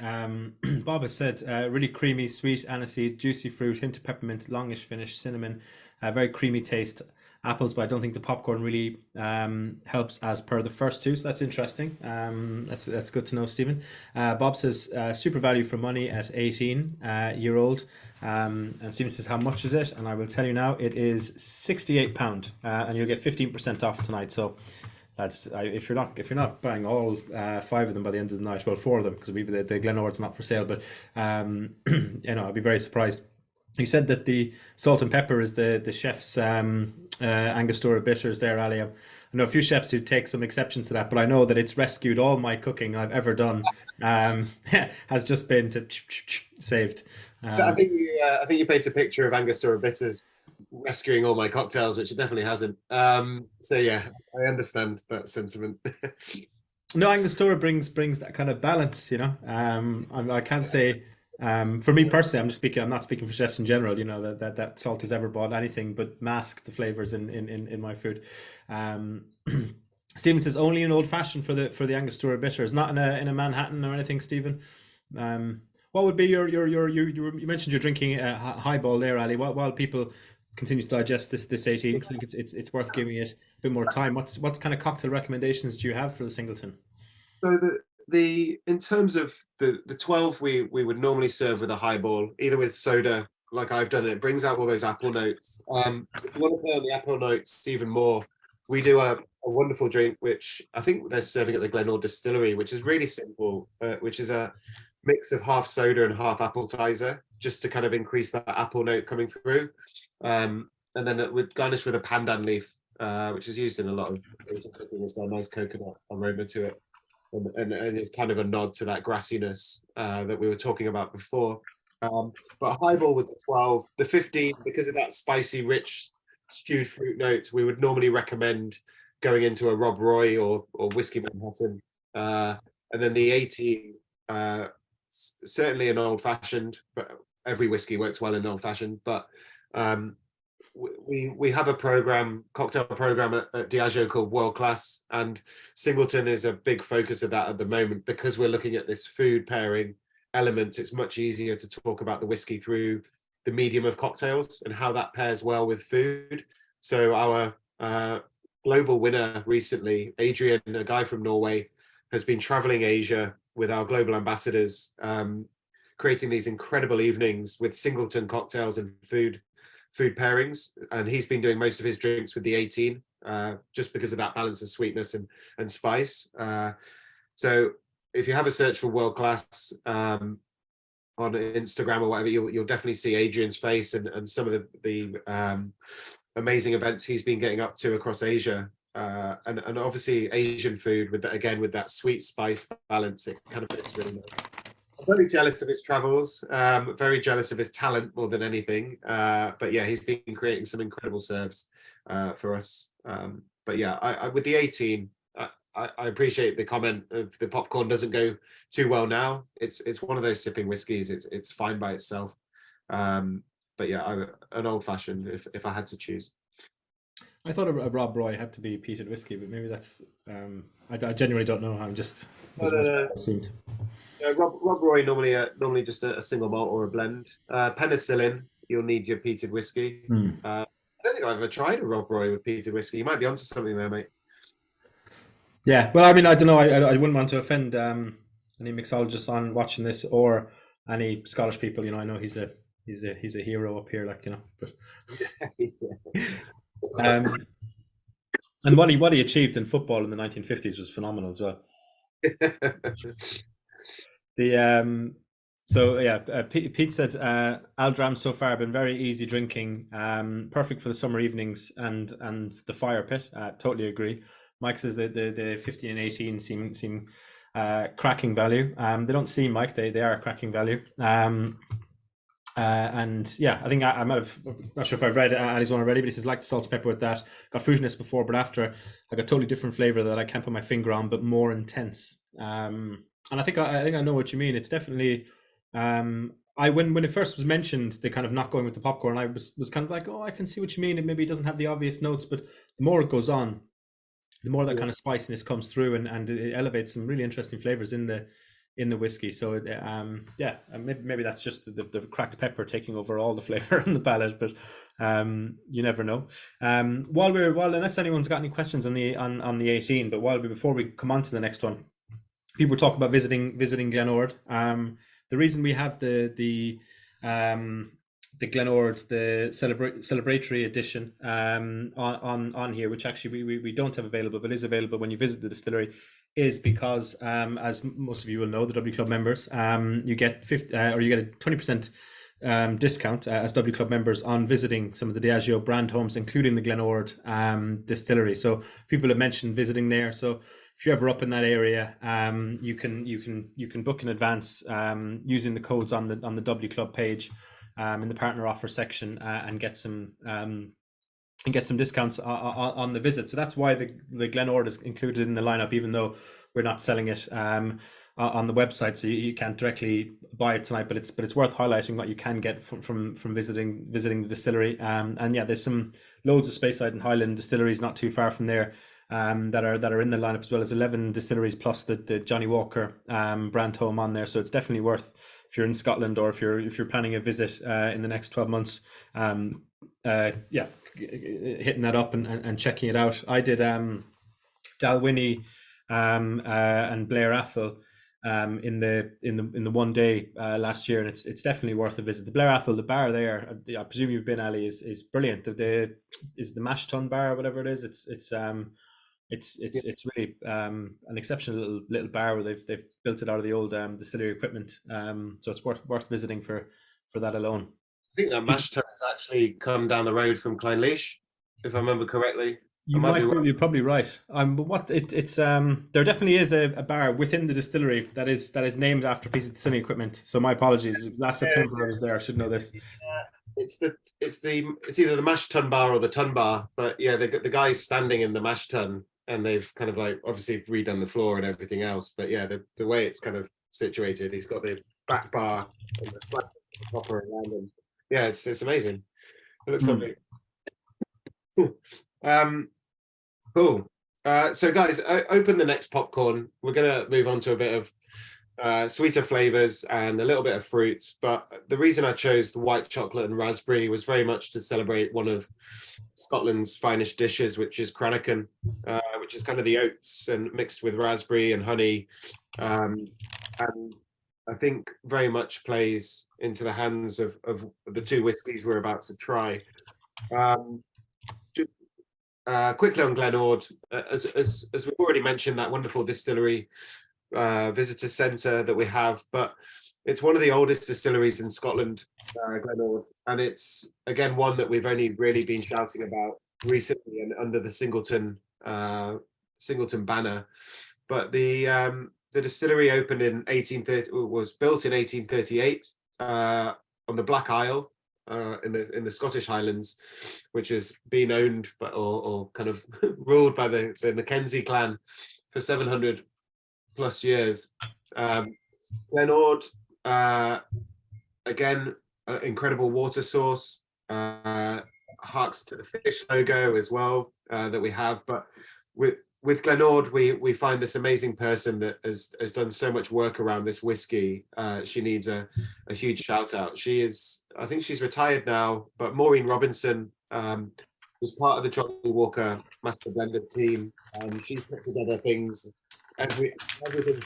Bob has said really creamy, sweet, aniseed, juicy fruit, hint of peppermint, longish finish, cinnamon, very creamy taste, apples, but I don't think the popcorn really helps as per the first two, so that's interesting. That's good to know, Stephen. Bob says super value for money at 18-year-old, and Stephen says how much is it, and I will tell you now, it is £68, and you'll get 15% off tonight. So that's if you're not buying all 5 of them by the end of the night, well, 4 of them, because the Glenord's not for sale, but you know, I'd be very surprised. You said that the salt and pepper is the chef's Angostura bitters there, Ali. I know a few chefs who take some exception to that, but I know that it's rescued all my cooking I've ever done. Has just been to saved. I think you paint a picture of Angostura bitters rescuing all my cocktails, which it definitely hasn't. So yeah, I understand that sentiment. No, Angostura brings that kind of balance, you know. I can't say. For me personally, I'm not speaking for chefs in general, you know, that salt has ever bought anything but mask the flavors in my food. Stephen says only an old fashioned for the Angostura bitters, not in a Manhattan or anything, Stephen. What would be your you mentioned you're drinking a highball there, Ali, while people continue to digest this 18, because I think it's worth giving it a bit more time. What kind of cocktail recommendations do you have for the Singleton? So in terms of the 12, we would normally serve with a highball, either with soda like I've done, it brings out all those apple notes. If you want to play on the apple notes even more, we do a wonderful drink which I think they're serving at the Glen Distillery, which is really simple, which is a mix of half soda and half appetizer, just to kind of increase that apple note coming through. And then it would garnish with a pandan leaf, which is used in a lot of Asian cooking. It's got a nice coconut aroma to it. And it's kind of a nod to that grassiness that we were talking about before. But a highball with the 12, the 15, because of that spicy, rich, stewed fruit note, we would normally recommend going into a Rob Roy or Whiskey Manhattan. And then the 18, certainly an old fashioned, but every whiskey works well in old fashioned. But we have a cocktail program at Diageo called World Class, and Singleton is a big focus of that at the moment because we're looking at this food pairing element. It's much easier to talk about the whiskey through the medium of cocktails and how that pairs well with food. So our global winner recently, Adrian, a guy from Norway, has been traveling Asia with our global ambassadors, creating these incredible evenings with Singleton cocktails and food pairings, and he's been doing most of his drinks with the 18, just because of that balance of sweetness and spice. So if you have a search for World Class on Instagram or whatever, you'll definitely see Adrian's face and some of the amazing events he's been getting up to across Asia. And obviously Asian food with that sweet spice balance, it kind of fits really nice. I'm very jealous of his travels, very jealous of his talent more than anything. But yeah, he's been creating some incredible serves for us. But yeah, I with the 18, I appreciate the comment of the popcorn doesn't go too well now. It's one of those sipping whiskies. It's fine by itself. But yeah, an old fashioned if I had to choose. I thought a Rob Roy had to be peated whiskey, but maybe that's I genuinely don't know. I'm just assumed. Rob Roy normally just a single malt or a blend. Penicillin, you'll need your peated whiskey. I don't think I've ever tried a Rob Roy with peated whiskey. You might be onto something there, mate. Yeah, well, I mean, I don't know. I wouldn't want to offend any mixologists on watching this or any Scottish people. You know, I know he's a hero up here, like, you know. But and what he achieved in football in the 1950s was phenomenal as well. So yeah, Pete said Al Drams so far been very easy drinking, perfect for the summer evenings and the fire pit. Totally agree. Mike says that the 15 and 18 seem cracking value. They don't seem, Mike, they are cracking value. And yeah, I think I might have, not sure if I've read Ali's one already, but he says like the salt and pepper with that. Got fruitiness before, but after I got totally different flavor that I can't put my finger on, but more intense. And I think I know what you mean. It's definitely when it first was mentioned, the kind of not going with the popcorn, I was kind of like, oh, I can see what you mean. It maybe doesn't have the obvious notes, but the more it goes on, the more that kind of spiciness comes through, and it elevates some really interesting flavors in the whiskey. So yeah, maybe that's just the cracked pepper taking over all the flavor on the palate, but you never know. While unless anyone's got any questions on the 18, but before we come on to the next one, people were talking about visiting Glen Ord. The reason we have the Glen Ord, the celebratory edition on here, which actually we don't have available, but is available when you visit the distillery, is because as most of you will know, the W Club members, you get a 20% discount as W Club members on visiting some of the Diageo brand homes, including the Glen Ord distillery. So people have mentioned visiting there. So if you're ever up in that area, you can book in advance using the codes on the W Club page in the partner offer section and get some discounts on the visit. So that's why the Glen Ord is included in the lineup, even though we're not selling it on the website, so you can't directly buy it tonight. But it's worth highlighting what you can get from visiting the distillery. And yeah, there's some loads of Speyside and Highland distilleries not too far from there that are in the lineup, as well as 11 distilleries plus the Johnny Walker brand home on there. So it's definitely worth, if you're in Scotland or if you're planning a visit in the next 12 months, yeah, hitting that up and checking it out. I did Dalwhinnie and Blair Athol in the one day last year, and it's definitely worth a visit. The Blair Athol, the bar there, I presume you've been, Ali, is brilliant. Is the Mash Tun bar or whatever it is. It's really an exceptional little bar where they've built it out of the old distillery equipment. So it's worth visiting for that alone. I think that mash tun has actually come down the road from Clynelish, if I remember correctly. I You might be might be, wrong. you're probably right. But it's there definitely is a bar within the distillery that is named after a piece of distilling equipment. So my apologies. Last September I was there. I should know this. It's either the mash tun bar or the tun bar, but yeah, the guy's standing in the mash tun, and they've kind of like obviously redone the floor and everything else. But yeah, the way it's kind of situated, he's got the back bar and the slab proper around him. Yeah, it's amazing. It looks lovely. Cool. Cool. So guys, open the next popcorn. We're gonna move on to a bit of sweeter flavors and a little bit of fruit. But the reason I chose the white chocolate and raspberry was very much to celebrate one of Scotland's finest dishes, which is cranachan, which is kind of the oats and mixed with raspberry and honey. And I think very much plays into the hands of the two whiskies we're about to try. Quickly on Glen Ord, as we've already mentioned, that wonderful distillery visitor centre that we have, but it's one of the oldest distilleries in Scotland, Glen Ord, and it's again one that we've only really been shouting about recently and under the Singleton banner. But the distillery opened in 1830, was built in 1838 on the Black Isle. In the Scottish Highlands, which has been owned by, or kind of ruled by the Mackenzie clan for 700 plus years. Glen Ord, again, an incredible water source, harks to the fish logo as well that we have. But with Glen Ord, we find this amazing person that has done so much work around this whiskey. She needs a huge shout out. I think she's retired now, but Maureen Robinson was part of the Johnny Walker Master Blender team. She's put together things, everything.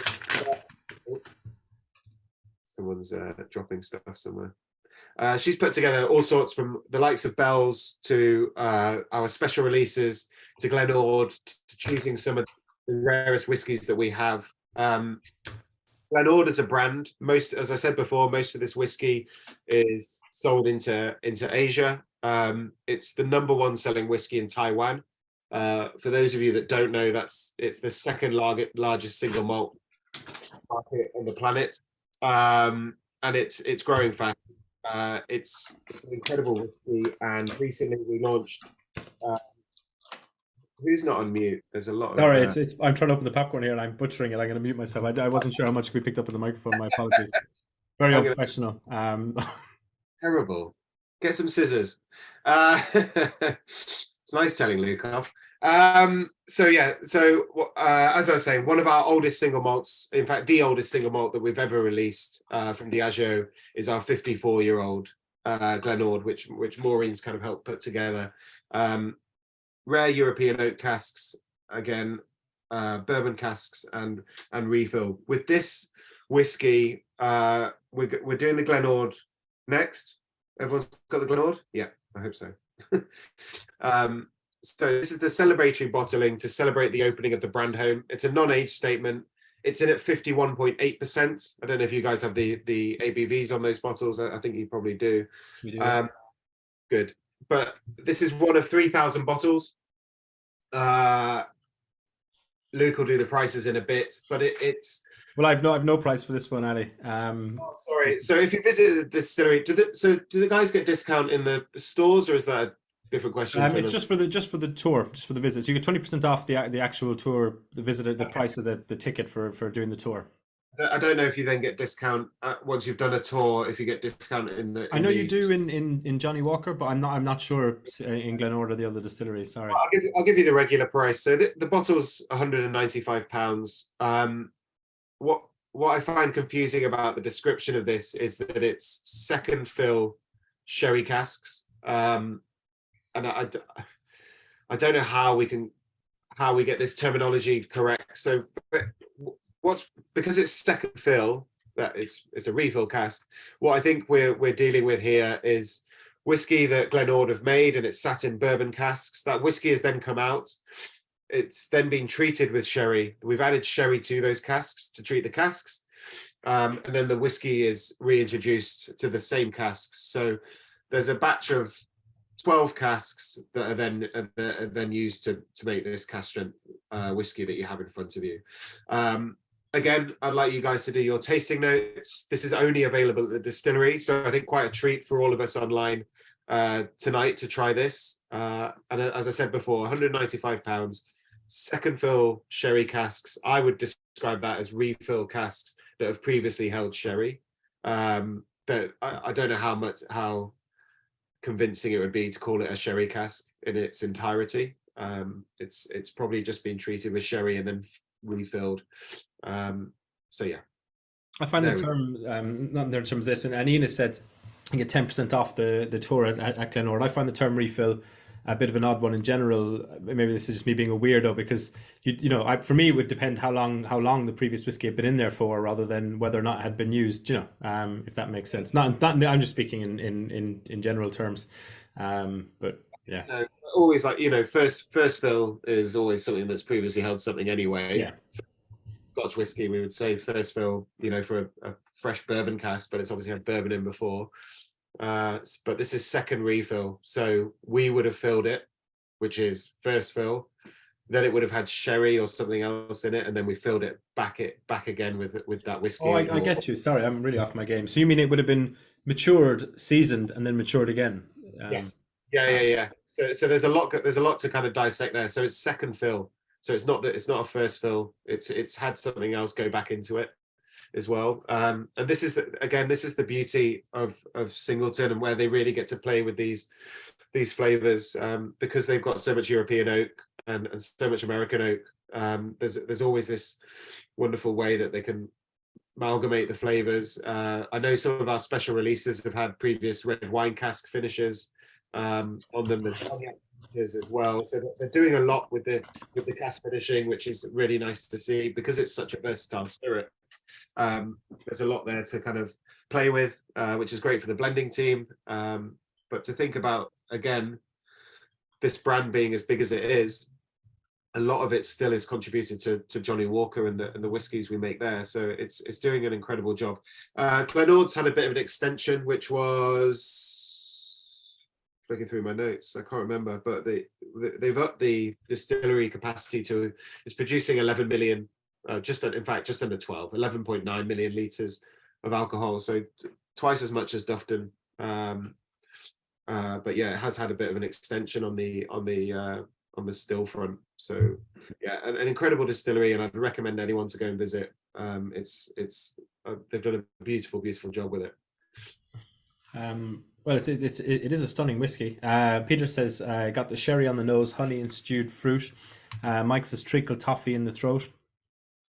Someone's dropping stuff somewhere. She's put together all sorts, from the likes of Bell's to our special releases to Glen Ord, to choosing some of the rarest whiskies that we have. Glen Ord as a brand, as I said before, most of this whiskey is sold into Asia. It's the #1 selling whiskey in Taiwan. For those of you that don't know, it's the second largest single malt market on the planet, and it's growing fast. It's an incredible whiskey, and recently we launched. Who's not on mute? There's a lot of. Sorry, it's I'm trying to open the popcorn here and I'm butchering it. I'm going to mute myself. I wasn't sure how much we picked up on the microphone. My apologies. Very unprofessional. Terrible. Get some scissors. It's nice telling Luke off. So as I was saying, one of our oldest single malts, in fact, the oldest single malt that we've ever released from Diageo is our 54-year-old Glen Ord, which Maureen's kind of helped put together. Rare European oak casks, again, bourbon casks and refill. With this whiskey, we're doing the Glen Ord next. Everyone's got the Glen Ord? Yeah, I hope so. So this is the celebratory bottling to celebrate the opening of the brand home. It's a non-age statement. It's in at 51.8%. I don't know if you guys have the ABVs on those bottles. I think you probably do. We do. Good. But this is one of 3,000 bottles. Luke will do the prices in a bit, but it's. Well, I've no price for this one, Ali. Sorry. So if you visit the distillery, do the guys get discount in the stores, or is that a different question? It's just for the tour, just for the visit. So you get 20% off the actual tour, the visitor, the price of the ticket for doing the tour. I don't know if you then get discount once you've done a tour. If you get discount in the, I know you do in Johnny Walker, but I'm not sure in Glen Ord or the other distilleries. Sorry, I'll give you the regular price. So the bottle's £195. What I find confusing about the description of this is that it's second fill sherry casks, and I don't know how we get this terminology correct. So because it's second fill, that it's a refill cask. What I think we're dealing with here is whiskey that Glen have made, and it's sat in bourbon casks. That whiskey has then come out. It's then been treated with sherry. We've added sherry to those casks to treat the casks. And then the whiskey is reintroduced to the same casks. So there's a batch of 12 casks that are then used to make this cask strength whiskey that you have in front of you. Again, I'd like you guys to do your tasting notes. This is only available at the distillery, so I think quite a treat for all of us online tonight to try this. And as I said before, £195, second fill sherry casks. I would describe that as refill casks that have previously held sherry. That I don't know how convincing it would be to call it a sherry cask in its entirety. It's probably just been treated with sherry and then refilled. So yeah, I find the term not in terms of this, and Ian has said you get 10% off the tour at Glen. I find the term refill a bit of an odd one in general. Maybe this is just me being a weirdo, because you know, for me it would depend how long the previous whiskey had been in there for, rather than whether or not it had been used. You know, if that makes sense. Not I'm just speaking in general terms. But yeah, so always, like, you know, first fill is always something that's previously held something anyway. Yeah. So Scotch whiskey, we would say first fill, you know, for a fresh bourbon cask, but it's obviously had bourbon in before. But this is second refill, so we would have filled it, which is first fill, then it would have had sherry or something else in it, and then we filled it back again with that whiskey. Oh, I get you. Sorry, I'm really off my game. So you mean it would have been matured, seasoned, and then matured again? Yes. Yeah. So there's a lot to kind of dissect there. So it's second fill. So it's not a first fill. It's had something else go back into it as well. And this is the beauty of Singleton, and where they really get to play with these flavors, because they've got so much European oak and so much American oak. There's always this wonderful way that they can amalgamate the flavors. I know some of our special releases have had previous red wine cask finishes on them. There's cognac as well, so they're doing a lot with the cask finishing, which is really nice to see, because it's such a versatile spirit. There's a lot there to kind of play with, which is great for the blending team. But to think about, again, this brand being as big as it is, a lot of it still is contributed to Johnny Walker and the whiskies we make there. So it's doing an incredible job. Glenord's had a bit of an extension, which was, looking through my notes, I can't remember, but they've upped the distillery capacity to, it's producing 11 million, just under 12, 11.9 million litres of alcohol. So twice as much as Dufftown. But yeah, it has had a bit of an extension on the still front. So yeah, an incredible distillery, and I'd recommend anyone to go and visit. They've done a beautiful job with it. Well, it is a stunning whiskey. Peter says, got the sherry on the nose, honey and stewed fruit. Mike says treacle toffee in the throat.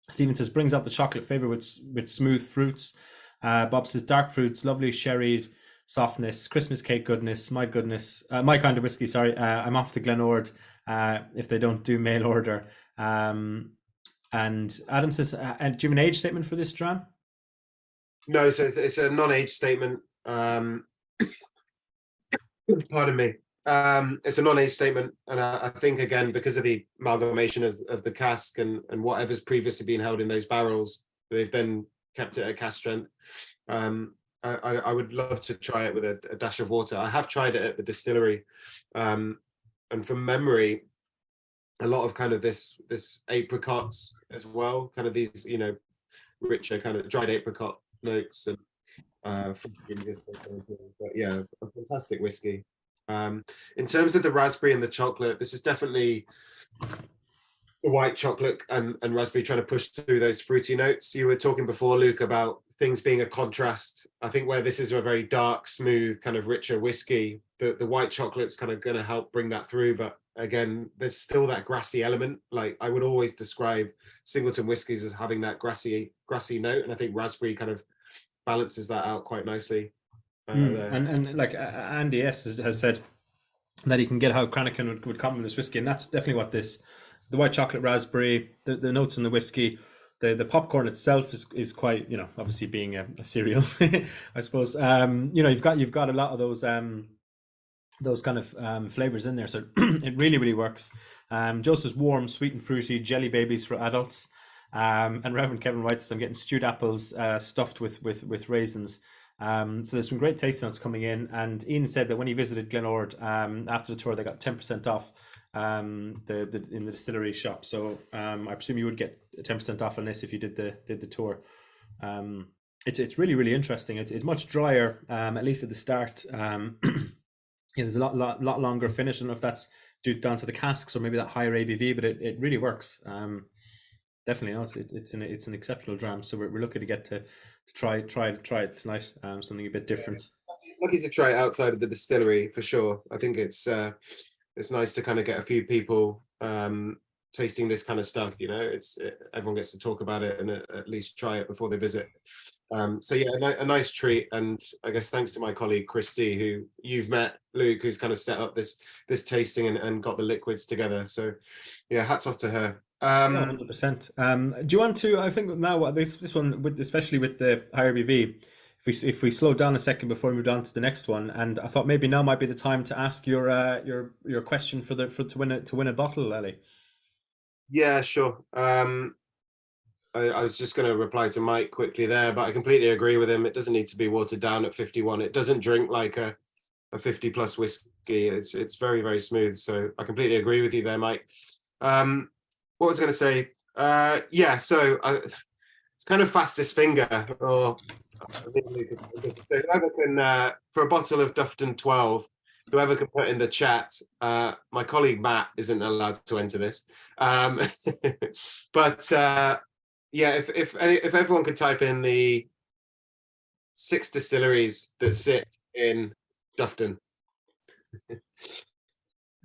Stephen says brings out the chocolate flavor with smooth fruits. Bob says dark fruits, lovely sherried softness, Christmas cake goodness, my kind of whiskey. Sorry, I'm off to Glenord if they don't do mail order. And Adam says, do you have an age statement for this dram? No, so it's a non-age statement. Pardon me. It's a non-age statement, and I think, again, because of the amalgamation of the cask and whatever's previously been held in those barrels, they've then kept it at cask strength. I would love to try it with a dash of water. I have tried it at the distillery, and from memory, a lot of kind of this apricot as well, kind of these, you know, richer kind of dried apricot notes, and but yeah, a fantastic whiskey. In terms of the raspberry and the chocolate, this is definitely the white chocolate and raspberry trying to push through those fruity notes. You were talking before, Luke, about things being a contrast. I think where this is a very dark, smooth, kind of richer whiskey, the white chocolate's kind of going to help bring that through. But again, there's still that grassy element. Like, I would always describe Singleton whiskies as having that grassy note, and I think raspberry kind of balances that out quite nicely. And like Andy S has said that he can get how Cranachan would complement this whiskey, and that's definitely what the white chocolate raspberry, the notes in the whiskey, the popcorn itself is quite, obviously being a cereal, I suppose. You've got a lot of those kind of flavors in there, so it really works. Just as warm, sweet and fruity jelly babies for adults. And Reverend Kevin writes, I'm getting stewed apples stuffed with raisins. So there's some great taste notes coming in. And Ian said that when he visited Glenord after the tour, they got 10% off in the distillery shop. So I presume you would get 10% off on this if you did the tour. It's really interesting. It's much drier, at least at the start. There's a lot longer finish. I don't know if that's due down to the casks or maybe that higher ABV, but it really works. Definitely, no, it's an exceptional dram. So we're looking to get to try it tonight. Something a bit different. Lucky to try it outside of the distillery for sure. I think it's nice to kind of get a few people tasting this kind of stuff. Everyone gets to talk about it and at least try it before they visit. So yeah, a nice treat, and I guess thanks to my colleague Christy, who you've met, Luke, who's kind of set up this tasting and got the liquids together. So yeah, hats off to her. 100%. Do you want to? I think now this one, especially with the higher BV, if we slow down a second before we move on to the next one, and I thought maybe now might be the time to ask your question to win a bottle, Ali. Yeah, sure. I was just going to reply to Mike quickly there, but I completely agree with him. It doesn't need to be watered down at 51. It doesn't drink like a 50 plus whiskey. It's very, very smooth. So I completely agree with you there, Mike. What was I going to say? Yeah, so it's kind of fastest finger, or so whoever can, for a bottle of Dufftown 12, whoever can put in the chat, my colleague Matt isn't allowed to enter this. But yeah, if everyone could type in the 6 distilleries that sit in Dufftown.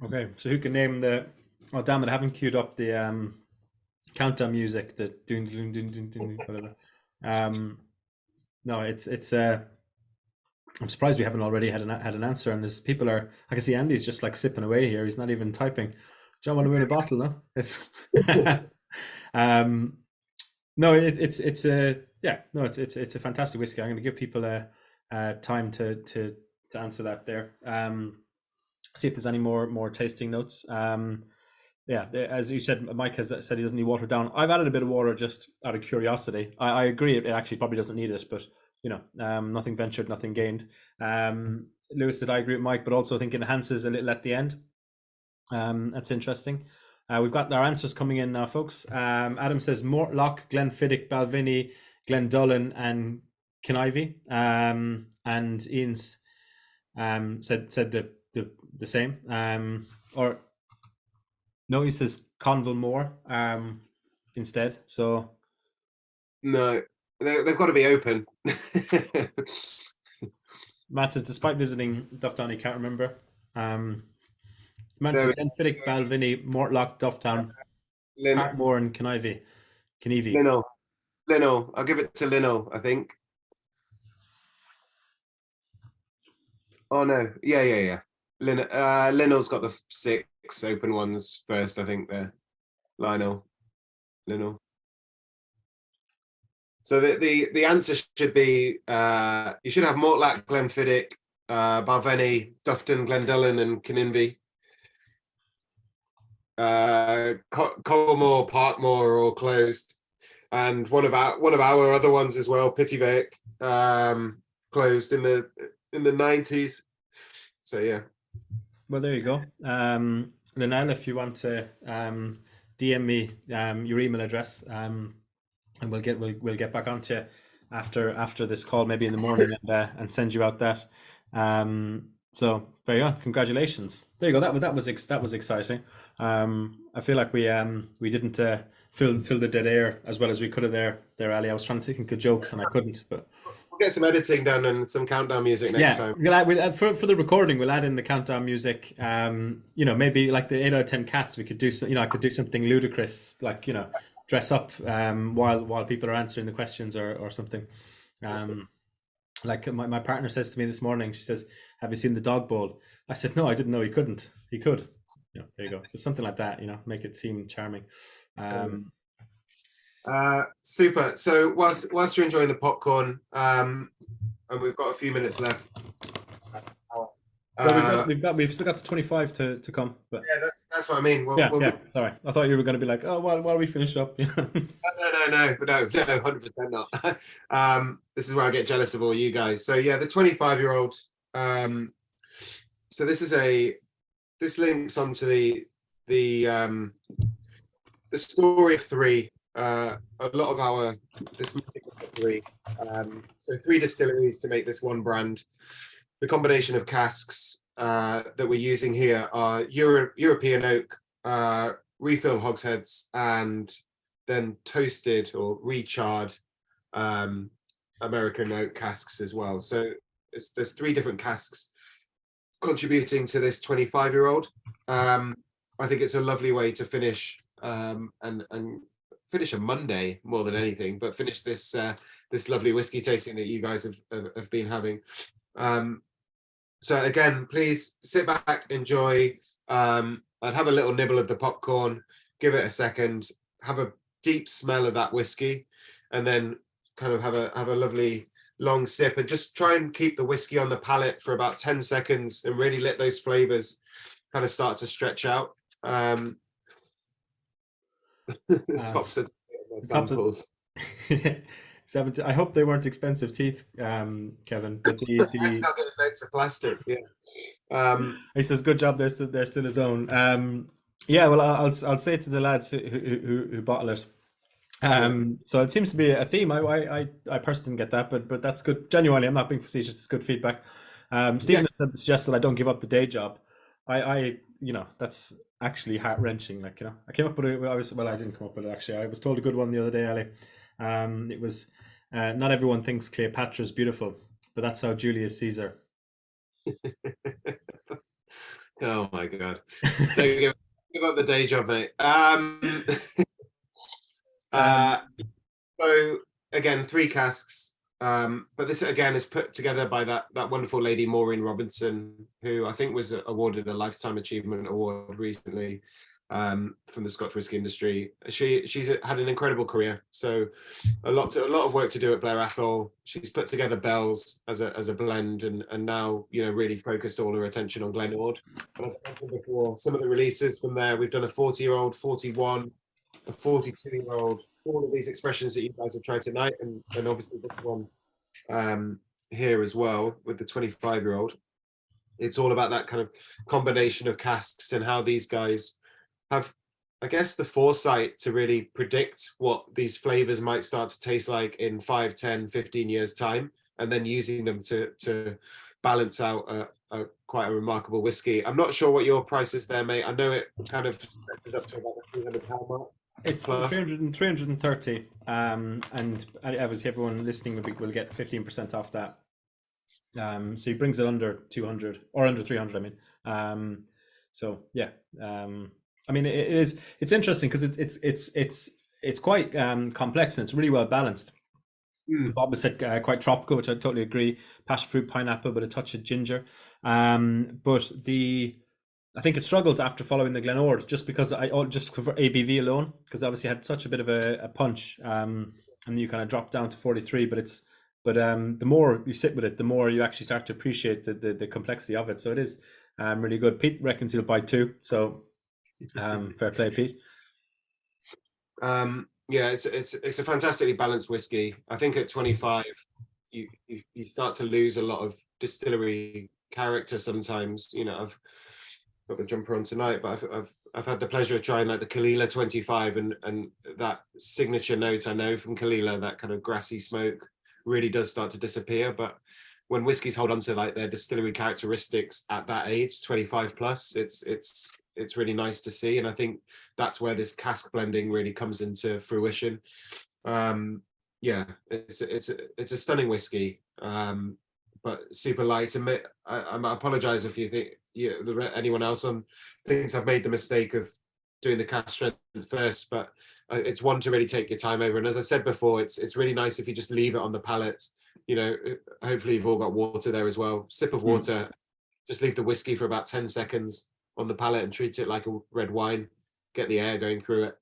Okay, so who can name the? Oh damn it! I haven't queued up the countdown music. The doon doon doon doon doon whatever. No, it's. I'm surprised we haven't already had an answer. And there's people are. I can see Andy's just like sipping away here. He's not even typing. Do you want to win a bottle? No, it's. No, it's a fantastic whiskey. I'm going to give people a time to answer that there. See if there's any more tasting notes. Yeah, as you said, Mike has said he doesn't need water down. I've added a bit of water just out of curiosity. I agree, it actually probably doesn't need it, but nothing ventured, nothing gained. Lewis said I agree with Mike, but also I think it enhances a little at the end. That's interesting. We've got our answers coming in now, folks. Adam says Mortlock, Glenfiddich, Balvenie, Glendullan, and Kinivy. And Ian's said the same. Or no, he says Conville Moor instead. So no, they've got to be open. Matt says despite visiting Dufftown, he can't remember. Matt says Glenfiddich, Balvenie, Mortlock, Dufftown, Cartmore, and Kinivy. Lino. I'll give it to Lino, I think. Oh no, yeah. Lino's got the 6 open ones first, I think. There, Lino. So the answer should be you should have Mortlock, Glenfiddich, Balvenie, Dufftown, Glendullan, and Kinivy. Colmore, Parkmore are all closed, and one of our other ones as well, Pittyvake, closed in the 90s. So yeah. Well, there you go. Linnell, if you want to DM me your email address, and we'll get back on to you after this call, maybe in the morning, and send you out that. So there you go. Congratulations. There you go. That was exciting. I feel like we didn't fill the dead air as well as we could have there, Ali. I was trying to think of jokes and I couldn't, but we'll get some editing done and some countdown music next time. For the recording, we'll add in the countdown music. Maybe like the 8 out of 10 cats. We could do I could do something ludicrous, like dress up while people are answering the questions or something. Like my partner says to me this morning, she says, "Have you seen the dog bowl?" I said, "No, I didn't know he couldn't. He could." There you go. Just something like that, make it seem charming. Super. So whilst you're enjoying the popcorn, and we've got a few minutes left. Well, we've still got the 25 to come, but Yeah, that's what I mean. yeah. Sorry, I thought you were going to be like, oh, while we finish up, you know. No, 100% not. This is where I get jealous of all you guys. So yeah, the 25-year-old. So this links onto the story of three. A lot of this particular three. So 3 distilleries to make this one brand. The combination of casks that we're using here are European oak, refill hogsheads, and then toasted or recharred American oak casks as well. So there's 3 different casks contributing to this 25-year-old. I think it's a lovely way to finish and finish a Monday more than anything, but finish this lovely whiskey tasting that you guys have been having. So again, please sit back, enjoy, and have a little nibble of the popcorn, give it a second, have a deep smell of that whiskey, and then kind of have a lovely long sip, and just try and keep the whiskey on the palate for about 10 seconds and really let those flavors kind of start to stretch out. Tops of samples. I hope they weren't expensive teeth, Kevin. But It's a plastic, yeah. He says, "Good job. They're still his own." Yeah. Well, I'll say to the lads who bottle it. So it seems to be a theme. I personally didn't get that, but that's good. Genuinely, I'm not being facetious. It's good feedback. Stephen suggested I don't give up the day job. I that's actually heart wrenching. Like, I came up with it. I didn't come up with it actually. I was told a good one the other day, Ali. It was not everyone thinks Cleopatra is beautiful, but that's how Julius Caesar. Oh my God! Don't give up the day job, mate. So again, 3 casks. But this again is put together by that wonderful lady Maureen Robinson, who I think was awarded a Lifetime Achievement Award recently from the Scotch whisky industry. She's had an incredible career, so a lot of work to do at Blair Athol. She's put together Bells as a blend, and now really focused all her attention on Glen. And as I mentioned before, some of the releases from there, we've done a 40-year-old, 41, a 42-year-old, all of these expressions that you guys have tried tonight, and obviously this one here as well with the 25-year-old. It's all about that kind of combination of casks and how these guys have, I guess, the foresight to really predict what these flavors might start to taste like in 5, 10, 15 years time, and then using them to balance out quite a remarkable whiskey. I'm not sure what your price is there, mate. I know it kind of stretches up to about the £300 mark. It's 330, and obviously everyone listening will get 15% off that. So he brings it under 200 or under 300. I mean, so yeah. I mean, it's interesting because it's quite complex, and it's really well balanced. Bob has said quite tropical, which I totally agree. Passion fruit, pineapple, but a touch of ginger. But I think it struggles after following the Glen just because just for ABV alone, because obviously had such a bit of a punch, and you kind of drop down to 43. But the more you sit with it, the more you actually start to appreciate the complexity of it. So it is really good. Pete reckons he'll buy 2. So fair play, Pete. Yeah, it's a fantastically balanced whiskey. I think at 25, you start to lose a lot of distillery character sometimes. I've got the jumper on tonight, but I've had the pleasure of trying like the Kalila 25, and that signature note I know from Kalila, that kind of grassy smoke, really does start to disappear. But when whiskies hold on to like their distillery characteristics at that age, 25 plus, it's really nice to see. And I think that's where this cask blending really comes into fruition. Yeah, it's a stunning whiskey, but super light. And I apologize if you think anyone else on thinks I've made the mistake of doing the cask strength first, but it's one to really take your time over. And as I said before, it's really nice if you just leave it on the palate. Hopefully you've all got water there as well. Sip of water, just leave the whiskey for about 10 seconds on the palate and treat it like a red wine. Get the air going through it,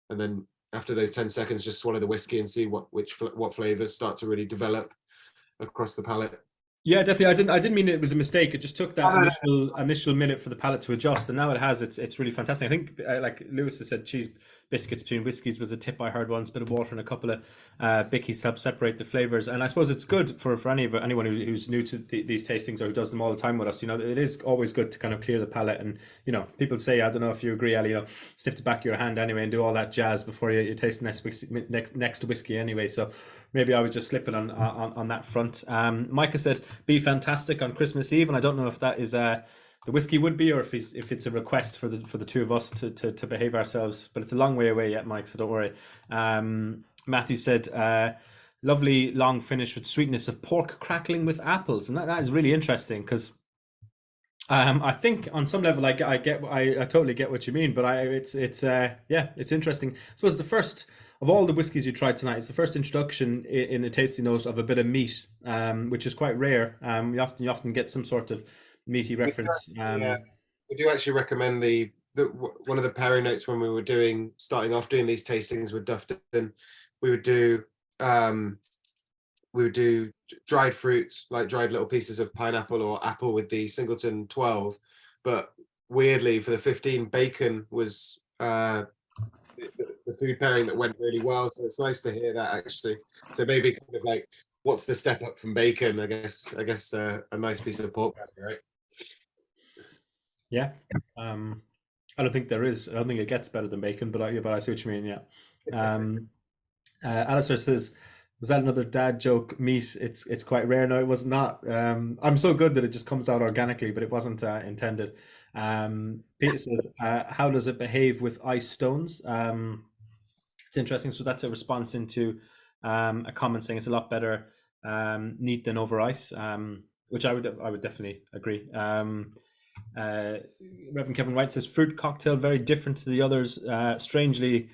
and then after those 10 seconds, just swallow the whiskey and see what flavors start to really develop across the palate. Yeah, definitely. I didn't mean it was a mistake. It just took that No, no, initial minute for the palate to adjust, and now it has. It's really fantastic. I think, like Lewis has said, cheese biscuits between whiskies was a tip I heard once. Bit of water and a couple of bickies to help separate the flavors, and I suppose it's good for anyone who's new to these tastings or who does them all the time with us. You know, it is always good to kind of clear the palate, and you know, people say, I don't know if you agree, Ali, you know, sniff the back of your hand anyway and do all that jazz before you taste the next whiskey anyway. So maybe I was just slipping on that front. Micah said, "Be fantastic on Christmas Eve," and I don't know if that is the whiskey would be, or if it's a request for the two of us to behave ourselves. But it's a long way away yet, Mike. So don't worry. Matthew said, "Lovely long finish with sweetness of pork crackling with apples," and that is really interesting because. I think on some level I totally get what you mean, but it's interesting. I suppose the first of all the whiskies you tried tonight, it's the first introduction in the tasting note of a bit of meat, which is quite rare. You often get some sort of meaty reference. We do actually recommend one of the pairing notes when we were starting off doing these tastings with Dufftown. We would do dried fruits, like dried little pieces of pineapple or apple with the Singleton 12, but weirdly for the 15, bacon was the food pairing that went really well. So it's nice to hear that actually. So maybe kind of like, what's the step up from bacon? I guess a nice piece of pork patty, right? Yeah. I don't think there is. I don't think it gets better than bacon, but I see what you mean. Yeah. Alistair says, "Was that another dad joke? Meat, it's quite rare." No, it was not. I'm so good that it just comes out organically, but it wasn't intended. Peter says, "How does it behave with ice stones?" It's interesting. So that's a response into a comment saying it's a lot better neat than over ice, which I would definitely agree. Reverend Kevin White says, "Fruit cocktail very different to the others. Strangely,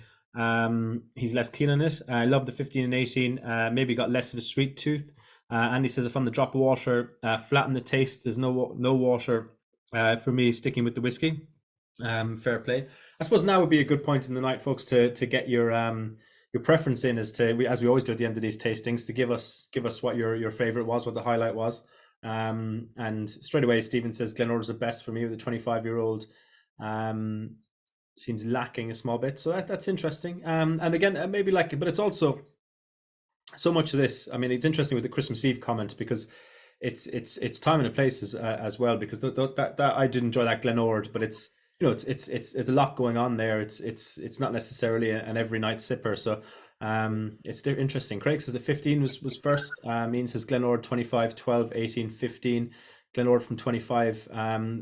he's less keen on it. I love the 15 and 18. Maybe got less of a sweet tooth." Andy says, "If on the drop of water, flatten the taste. There's no water for me. Sticking with the whiskey." Fair play. I suppose now would be a good point in the night, folks, to get your preference in as we always do at the end of these tastings, to give us what your favorite was, what the highlight was. And straight away, Stephen says Glenor's the best for me with a 25-year-old. Seems lacking a small bit, so that's interesting. And again, maybe but it's also so much of this. I mean, it's interesting with the Christmas Eve comment because it's time and a place as well. Because that I did enjoy that Glenord, but it's a lot going on there. It's not necessarily an every night sipper. So it's interesting. Craig says the 15 was first. Ian says Glenord 25, 12, 18, 15. Glenord from 25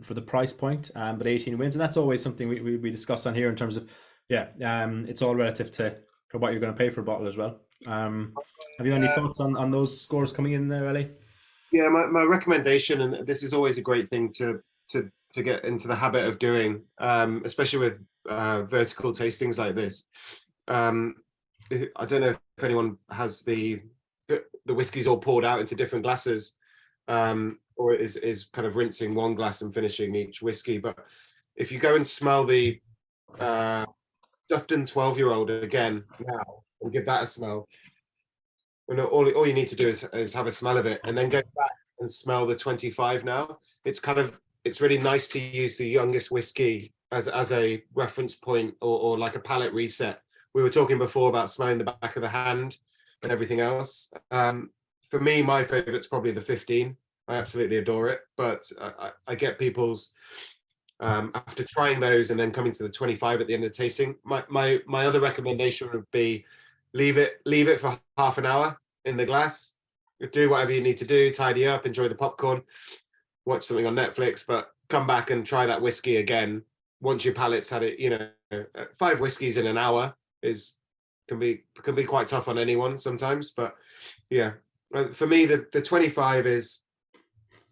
for the price point, but 18 wins, and that's always something we discuss on here in terms of it's all relative to for what you're going to pay for a bottle as well. Have you any thoughts on those scores coming in there, Ellie? Yeah, my recommendation, and this is always a great thing to get into the habit of doing, especially with vertical tastings like this. I don't know if anyone has the whiskies all poured out into different glasses, or is kind of rinsing one glass and finishing each whiskey. But if you go and smell the Dufftown 12-year-old again now and give that a smell, and all you need to do is have a smell of it, and then go back and smell the 25 now. It's really nice to use the youngest whiskey as a reference point or like a palate reset. We were talking before about smelling the back of the hand and everything else. For me, my favorite's probably the 15. I absolutely adore it, but I get people's after trying those and then coming to the 25 at the end of the tasting. My other recommendation would be leave it for half an hour in the glass. Do whatever you need to do, tidy up, enjoy the popcorn, watch something on Netflix, but come back and try that whiskey again once your palate's had it. 5 whiskeys in an hour can be quite tough on anyone sometimes, but yeah, for me the 25 is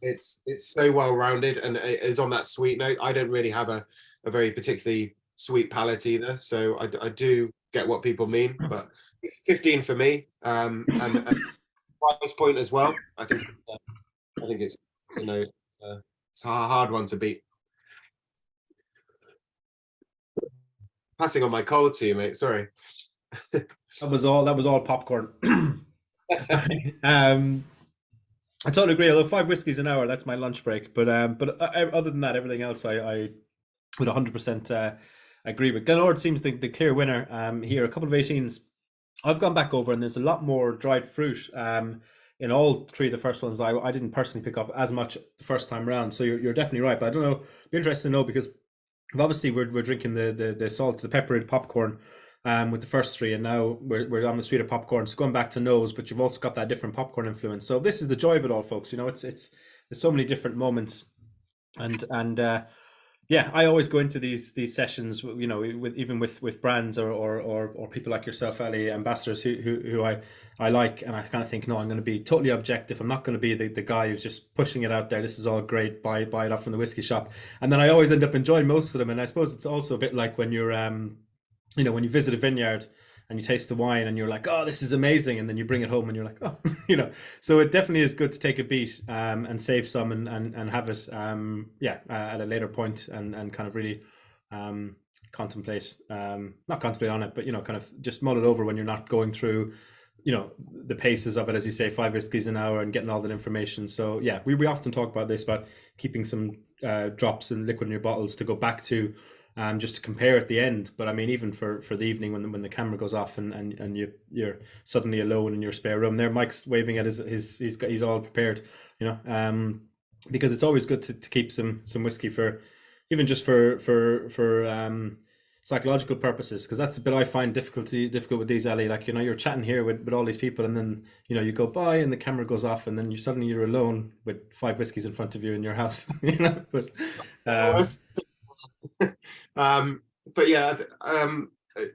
it's so well rounded and it is on that sweet note. I don't really have a very particularly sweet palate either, so I do get what people mean, but 15 for me, and price point as well. I think it's it's a hard one to beat. Passing on my cold to you, mate. Sorry. That was all popcorn. Sorry. I totally agree. Although 5 whiskeys an hour, that's my lunch break. But other than that, everything else, I would 100% agree with. Glenord seems the clear winner here. A couple of 18s. I've gone back over, and there's a lot more dried fruit in all three of the first ones. I didn't personally pick up as much the first time around, so you're definitely right. But I don't know. Be interested to know, because obviously we're drinking the salt, the peppered popcorn with the first three, and now we're on the sweeter popcorn. So going back to nose, but you've also got that different popcorn influence. So this is the joy of it all, folks. You know, it's there's so many different moments, and yeah, I always go into these sessions, you know, with even with brands or people like yourself, Ali, ambassadors who I like, and I kind of think, no, I'm going to be totally objective. I'm not going to be the guy who's just pushing it out there. This is all great. Buy it off from the whiskey shop, and then I always end up enjoying most of them. And I suppose it's also a bit like when you're you know, when you visit a vineyard and you taste the wine and you're like, oh, this is amazing, and then you bring it home and you're like, oh, you know. So it definitely is good to take a beat and save some and have it at a later point and kind of really contemplate, not contemplate on it, but, you know, kind of just mull it over when you're not going through, you know, the paces of it, as you say, 5 whiskeys an hour and getting all that information. So yeah, we often talk about this, about keeping some drops and liquid in your bottles to go back to, just to compare at the end. But I mean, even for the evening when the camera goes off and you're suddenly alone in your spare room, there Mike's waving at he's all prepared, you know, because it's always good to keep some whiskey for, even just for psychological purposes, because that's the bit I find difficult with these, Ali. Like, you know, you're chatting here with all these people, and then, you know, you go by and the camera goes off, and then you're alone with 5 whiskeys in front of you in your house, you know. But but yeah,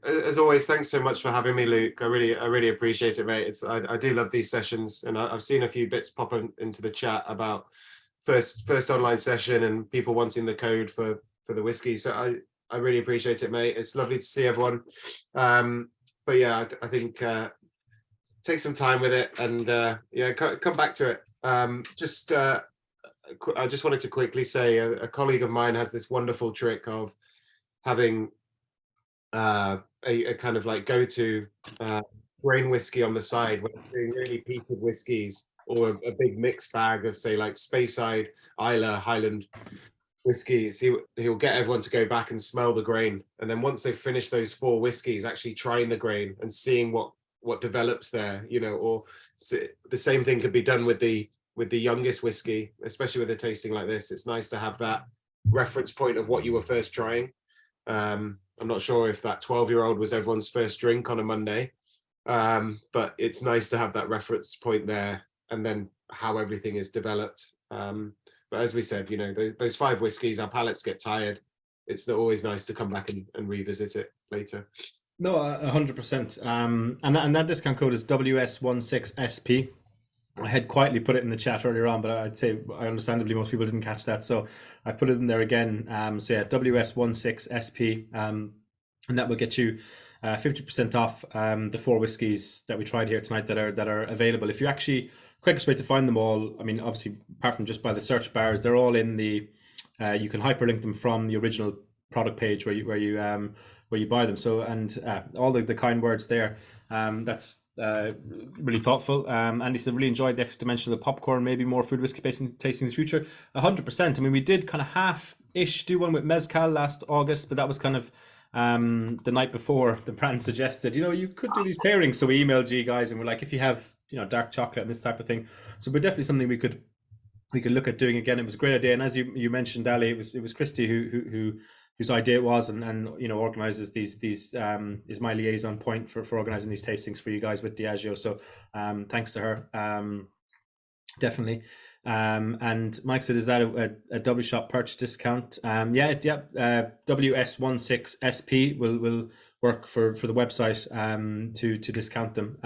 as always, thanks so much for having me, Luke. I really appreciate it, mate. I do love these sessions, and I've seen a few bits pop into the chat about first online session and people wanting the code for the whiskey. So I really appreciate it, mate. It's lovely to see everyone. But yeah, I think take some time with it, and yeah, come back to it. I just wanted to quickly say a colleague of mine has this wonderful trick of having a kind of like go-to grain whiskey on the side when it's doing really peated whiskies, or a big mixed bag of, say, like Speyside, Islay, Highland whiskies. He'll get everyone to go back and smell the grain, and then once they've finished those 4 whiskies, actually trying the grain and seeing what develops there, you know. Or the same thing could be done with the youngest whiskey, especially with a tasting like this. It's nice to have that reference point of what you were first trying. I'm not sure if that 12-year-old was everyone's first drink on a Monday, but it's nice to have that reference point there, and then how everything is developed. But as we said, you know, those 5 whiskeys, our palates get tired. It's always nice to come back and revisit it later. no, 100%. And that discount code is WS16SP. I had quietly put it in the chat earlier on, but I'd say understandably most people didn't catch that, so I've put it in there again. So yeah, WS16SP, and that will get you 50% off the 4 whiskeys that we tried here tonight that are available. If you actually, quickest way to find them all, I mean, obviously apart from just by the search bars, they're all in the. You can hyperlink them from the original product page where you buy them. So, and all the kind words there. That's really thoughtful. Andy said really enjoyed the extra dimension of the popcorn, maybe more food whiskey tasting in the future. 100%. I mean, we did kind of half-ish do one with mezcal last August, but that was kind of the night before the brand suggested, you know, you could do these pairings. So we emailed you guys and we're like, if you have, you know, dark chocolate and this type of thing. So we're definitely something we could look at doing again. It was a great idea. And as you mentioned, Ali, it was Christy whose idea it was, and you know, organizes these is my liaison point for organizing these tastings for you guys with Diageo. So thanks to her, definitely. And Mike said, is that a double shop purchase discount? WS16SP will work for the website to discount them.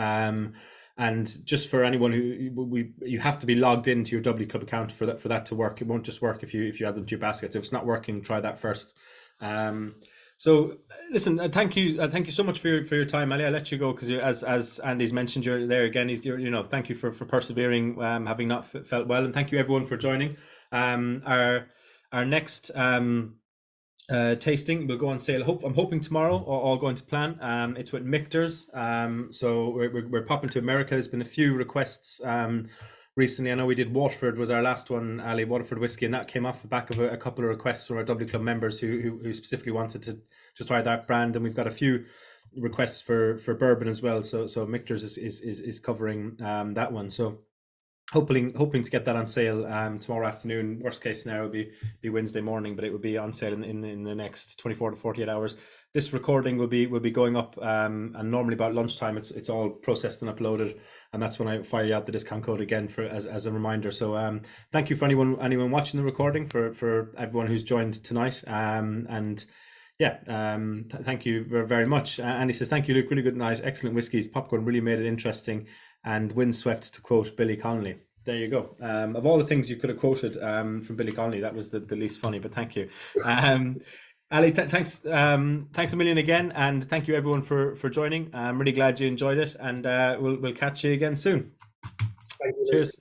And just for anyone you have to be logged into your W Club account for that to work. It won't just work if you add them to your basket. If it's not working, try that first. So listen, thank you so much for your time, Ali. I'll let you go because as Andy's mentioned, you're there again. You know, thank you for persevering, having not felt well, and thank you everyone for joining. Our next tasting will go on sale. I'm hoping tomorrow, or all going to plan. It's with Michter's. So we're popping to America. There's been a few requests recently. I know we did Waterford was our last one, Ali, Waterford whiskey, and that came off the back of a couple of requests from our W Club members who specifically wanted to try that brand, and we've got a few requests for bourbon as well. So Michter's is covering that one. So hoping to get that on sale tomorrow afternoon. Worst case scenario would be Wednesday morning, but it would be on sale in the next 24 to 48 hours. This recording will be going up, and normally about lunchtime it's all processed and uploaded, and that's when I fire out the discount code again for as a reminder. So thank you for anyone watching the recording, for everyone who's joined tonight, and yeah, thank you very much. Andy says, thank you, Luke, really good night, excellent whiskies, popcorn really made it interesting, and windswept, to quote Billy Connolly. There you go. Of all the things you could have quoted from Billy Connolly, that was the least funny, but thank you. Ali, thanks a million again, and thank you everyone for joining. I'm really glad you enjoyed it, and we'll catch you again soon. Thank you. Cheers.